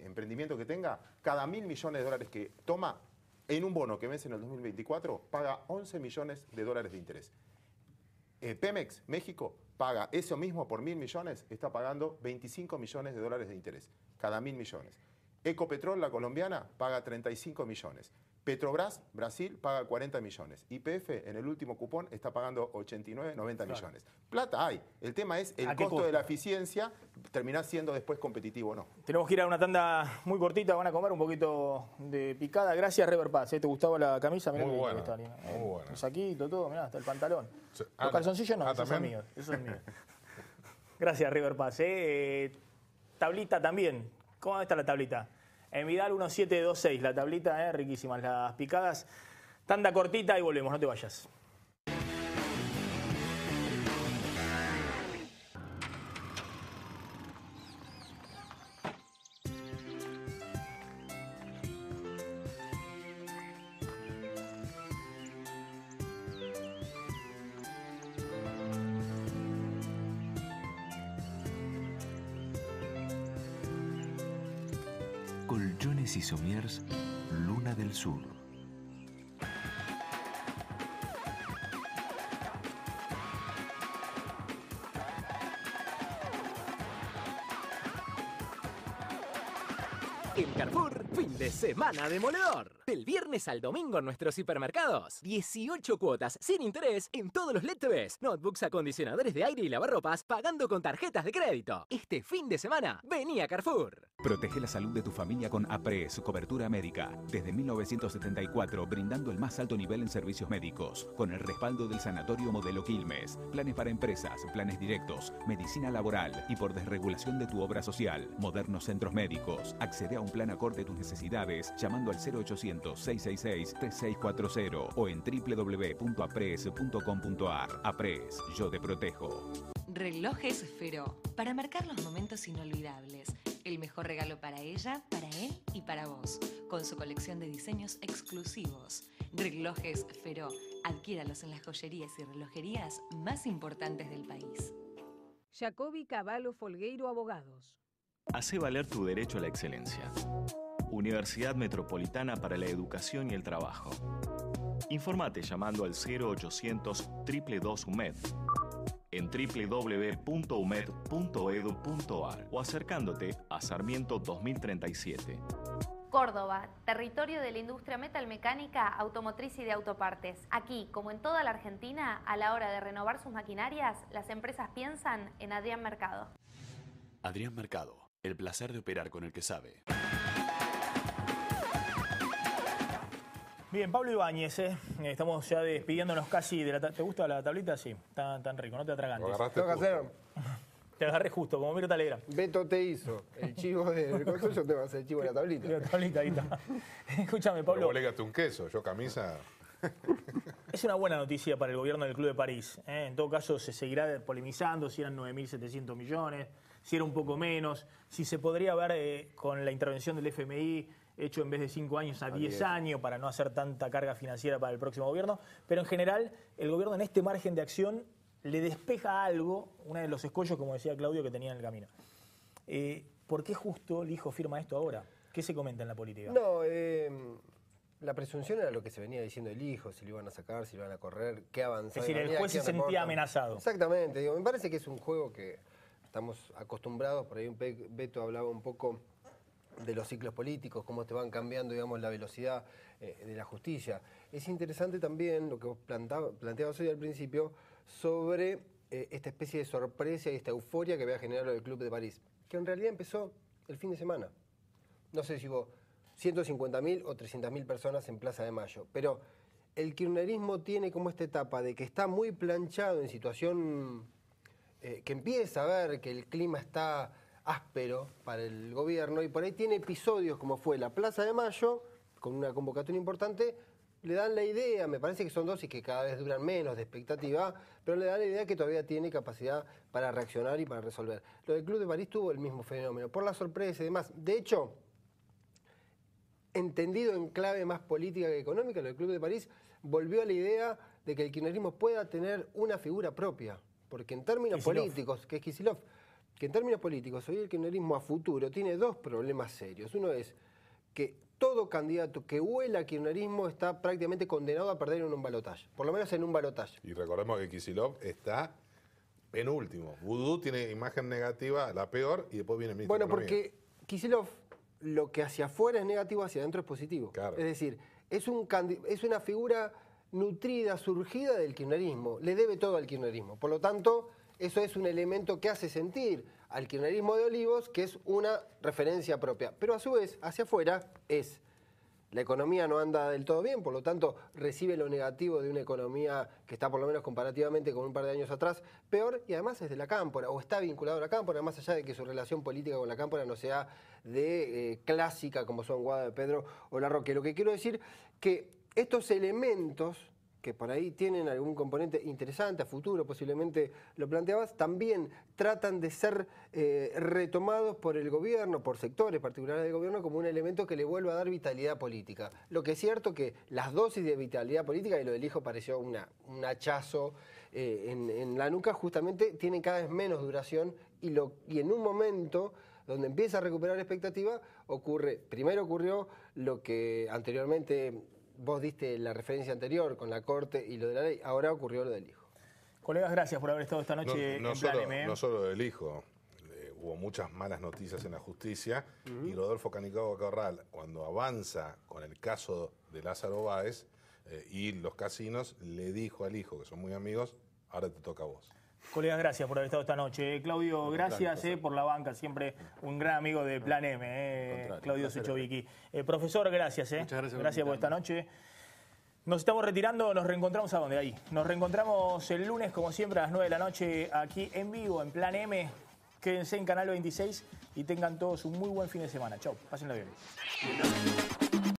emprendimiento que tenga, cada 1.000 millones de dólares que toma, en un bono que vence en el 2024, paga 11 millones de dólares de interés. Pemex, México, paga eso mismo por 1.000 millones, está pagando 25 millones de dólares de interés, cada 1.000 millones. Ecopetrol, la colombiana, paga 35 millones. Petrobras, Brasil, paga 40 millones. YPF, en el último cupón, está pagando 89, 90 millones. Plata hay. El tema es el costo de la eficiencia, terminar siendo después competitivo o no. Tenemos que ir a una tanda muy cortita, van a comer un poquito de picada. Gracias, River Paz. ¿Te gustaba la camisa? Mirá muy buena, está, muy buena. El saquito, todo, mirá, hasta el pantalón. Los calzoncillos no, esos son míos. Gracias, River Paz. Tablita también. ¿Cómo está la tablita? En Vidal 1726, la tablita, riquísimas las picadas. Tanda cortita y volvemos, no te vayas. Colchones y somiers, Luna del Sur. En Carrefour, fin de semana demoledor. Del viernes al domingo en nuestros hipermercados. 18 cuotas sin interés en todos los LED TVs, notebooks, acondicionadores de aire y lavarropas, pagando con tarjetas de crédito. Este fin de semana, vení a Carrefour. Protege la salud de tu familia con APRES, cobertura médica. Desde 1974, brindando el más alto nivel en servicios médicos. Con el respaldo del Sanatorio Modelo Quilmes. Planes para empresas, planes directos, medicina laboral y por desregulación de tu obra social. Modernos centros médicos. Accede a un plan acorde a tus necesidades llamando al 0800-666-3640 o en www.apres.com.ar. APRES, yo te protejo. Relojes Feró, para marcar los momentos inolvidables. El mejor regalo para ella, para él y para vos, con su colección de diseños exclusivos. Relojes Feró, adquiéralos en las joyerías y relojerías más importantes del país. Jacobi Cavallo Folgueiro Abogados. Hace valer tu derecho a la excelencia. Universidad Metropolitana para la Educación y el Trabajo. Informate llamando al 0800 222 UMED, en www.umed.edu.ar o acercándote a Sarmiento 2037. Córdoba, territorio de la industria metalmecánica, automotriz y de autopartes. Aquí, como en toda la Argentina, a la hora de renovar sus maquinarias, las empresas piensan en Adrián Mercado. Adrián Mercado, El placer de operar con el que sabe. Bien, Pablo Ibáñez, estamos ya despidiéndonos casi de la... ¿Te gusta la tablita? Sí, tan rico, no te atragantes. Tengo que hacer. Te agarré justo, como Mirta Legrand. Beto te hizo el chivo del control, yo te voy a hacer el chivo de la tablita. La tablita, ahí está. Escúchame, Pablo. Vos le gaste un queso, yo camisa... Es una buena noticia para el gobierno del Club de París. En todo caso, se seguirá polemizando si eran 9.700 millones, si era un poco menos, si se podría ver con la intervención del FMI hecho en vez de 5 años a 10 años para no hacer tanta carga financiera para el próximo gobierno. Pero en general, el gobierno en este margen de acción le despeja algo, uno de los escollos, como decía Claudio, que tenía en el camino. ¿Por qué justo el hijo firma esto ahora? ¿Qué se comenta en la política? No, la presunción era lo que se venía diciendo el hijo, si lo iban a sacar, si lo iban a correr, qué avanzaba. Es decir, el juez se sentía amenazado. Exactamente, digo, me parece que es un juego que estamos acostumbrados, por ahí Beto hablaba un poco de los ciclos políticos, cómo te van cambiando, digamos, la velocidad de la justicia. Es interesante también lo que vos planteabas hoy al principio sobre esta especie de sorpresa y esta euforia que había generado el Club de París, que en realidad empezó el fin de semana. No sé si hubo 150.000 o 300.000 personas en Plaza de Mayo, pero el kirchnerismo tiene como esta etapa de que está muy planchado en situación que empieza a ver que el clima está áspero para el gobierno y por ahí tiene episodios como fue la Plaza de Mayo, con una convocatoria importante, le dan la idea, me parece que son dosis que cada vez duran menos de expectativa, pero le dan la idea que todavía tiene capacidad para reaccionar y para resolver. Lo del Club de París tuvo el mismo fenómeno, por la sorpresa y demás. De hecho, entendido en clave más política que económica, lo del Club de París volvió a la idea de que el kirchnerismo pueda tener una figura propia, porque en términos políticos, que es Kicillof, que en términos políticos hoy el kirchnerismo a futuro tiene dos problemas serios. Uno es que todo candidato que huela a kirchnerismo está prácticamente condenado a perder en un balotaje, por lo menos en un balotaje. Y recordemos que Kicillof está penúltimo. Vudú tiene imagen negativa, la peor, y después viene el ministro de Economía. Porque Kicillof, lo que hacia afuera es negativo, hacia adentro es positivo. Claro. Es decir, es una figura nutrida, surgida del kirchnerismo, le debe todo al kirchnerismo. Por lo tanto, eso es un elemento que hace sentir al kirchnerismo de Olivos que es una referencia propia. Pero a su vez, hacia afuera es la economía no anda del todo bien, por lo tanto recibe lo negativo de una economía que está por lo menos comparativamente con un par de años atrás peor, y además es de la Cámpora, o está vinculado a la Cámpora, más allá de que su relación política con la Cámpora no sea de clásica como son Guado de Pedro o Larroque. Lo que quiero decir que estos elementos que por ahí tienen algún componente interesante a futuro, posiblemente lo planteabas, también tratan de ser retomados por el gobierno, por sectores particulares del gobierno, como un elemento que le vuelva a dar vitalidad política. Lo que es cierto que las dosis de vitalidad política, y lo del hijo pareció un hachazo en la nuca, justamente tienen cada vez menos duración y en un momento donde empieza a recuperar expectativa, primero ocurrió lo que anteriormente vos diste la referencia anterior con la Corte y lo de la ley, ahora ocurrió lo del hijo. Colegas, gracias por haber estado esta noche en Plan M. No solo del hijo, hubo muchas malas noticias en la justicia y Rodolfo Canicago Corral, cuando avanza con el caso de Lázaro Báez y los casinos, le dijo al hijo, que son muy amigos, ahora te toca a vos. Colegas, gracias por haber estado esta noche. Claudio, gracias por la banca, siempre un gran amigo de Plan M, Claudio Suchovicki. Profesor, gracias. Muchas gracias por esta noche. Nos estamos retirando, nos reencontramos ¿a dónde? Ahí. Nos reencontramos el lunes, como siempre, a las 9 de la noche, aquí en vivo, en Plan M. Quédense en Canal 26 y tengan todos un muy buen fin de semana. Chau, pásenlo bien.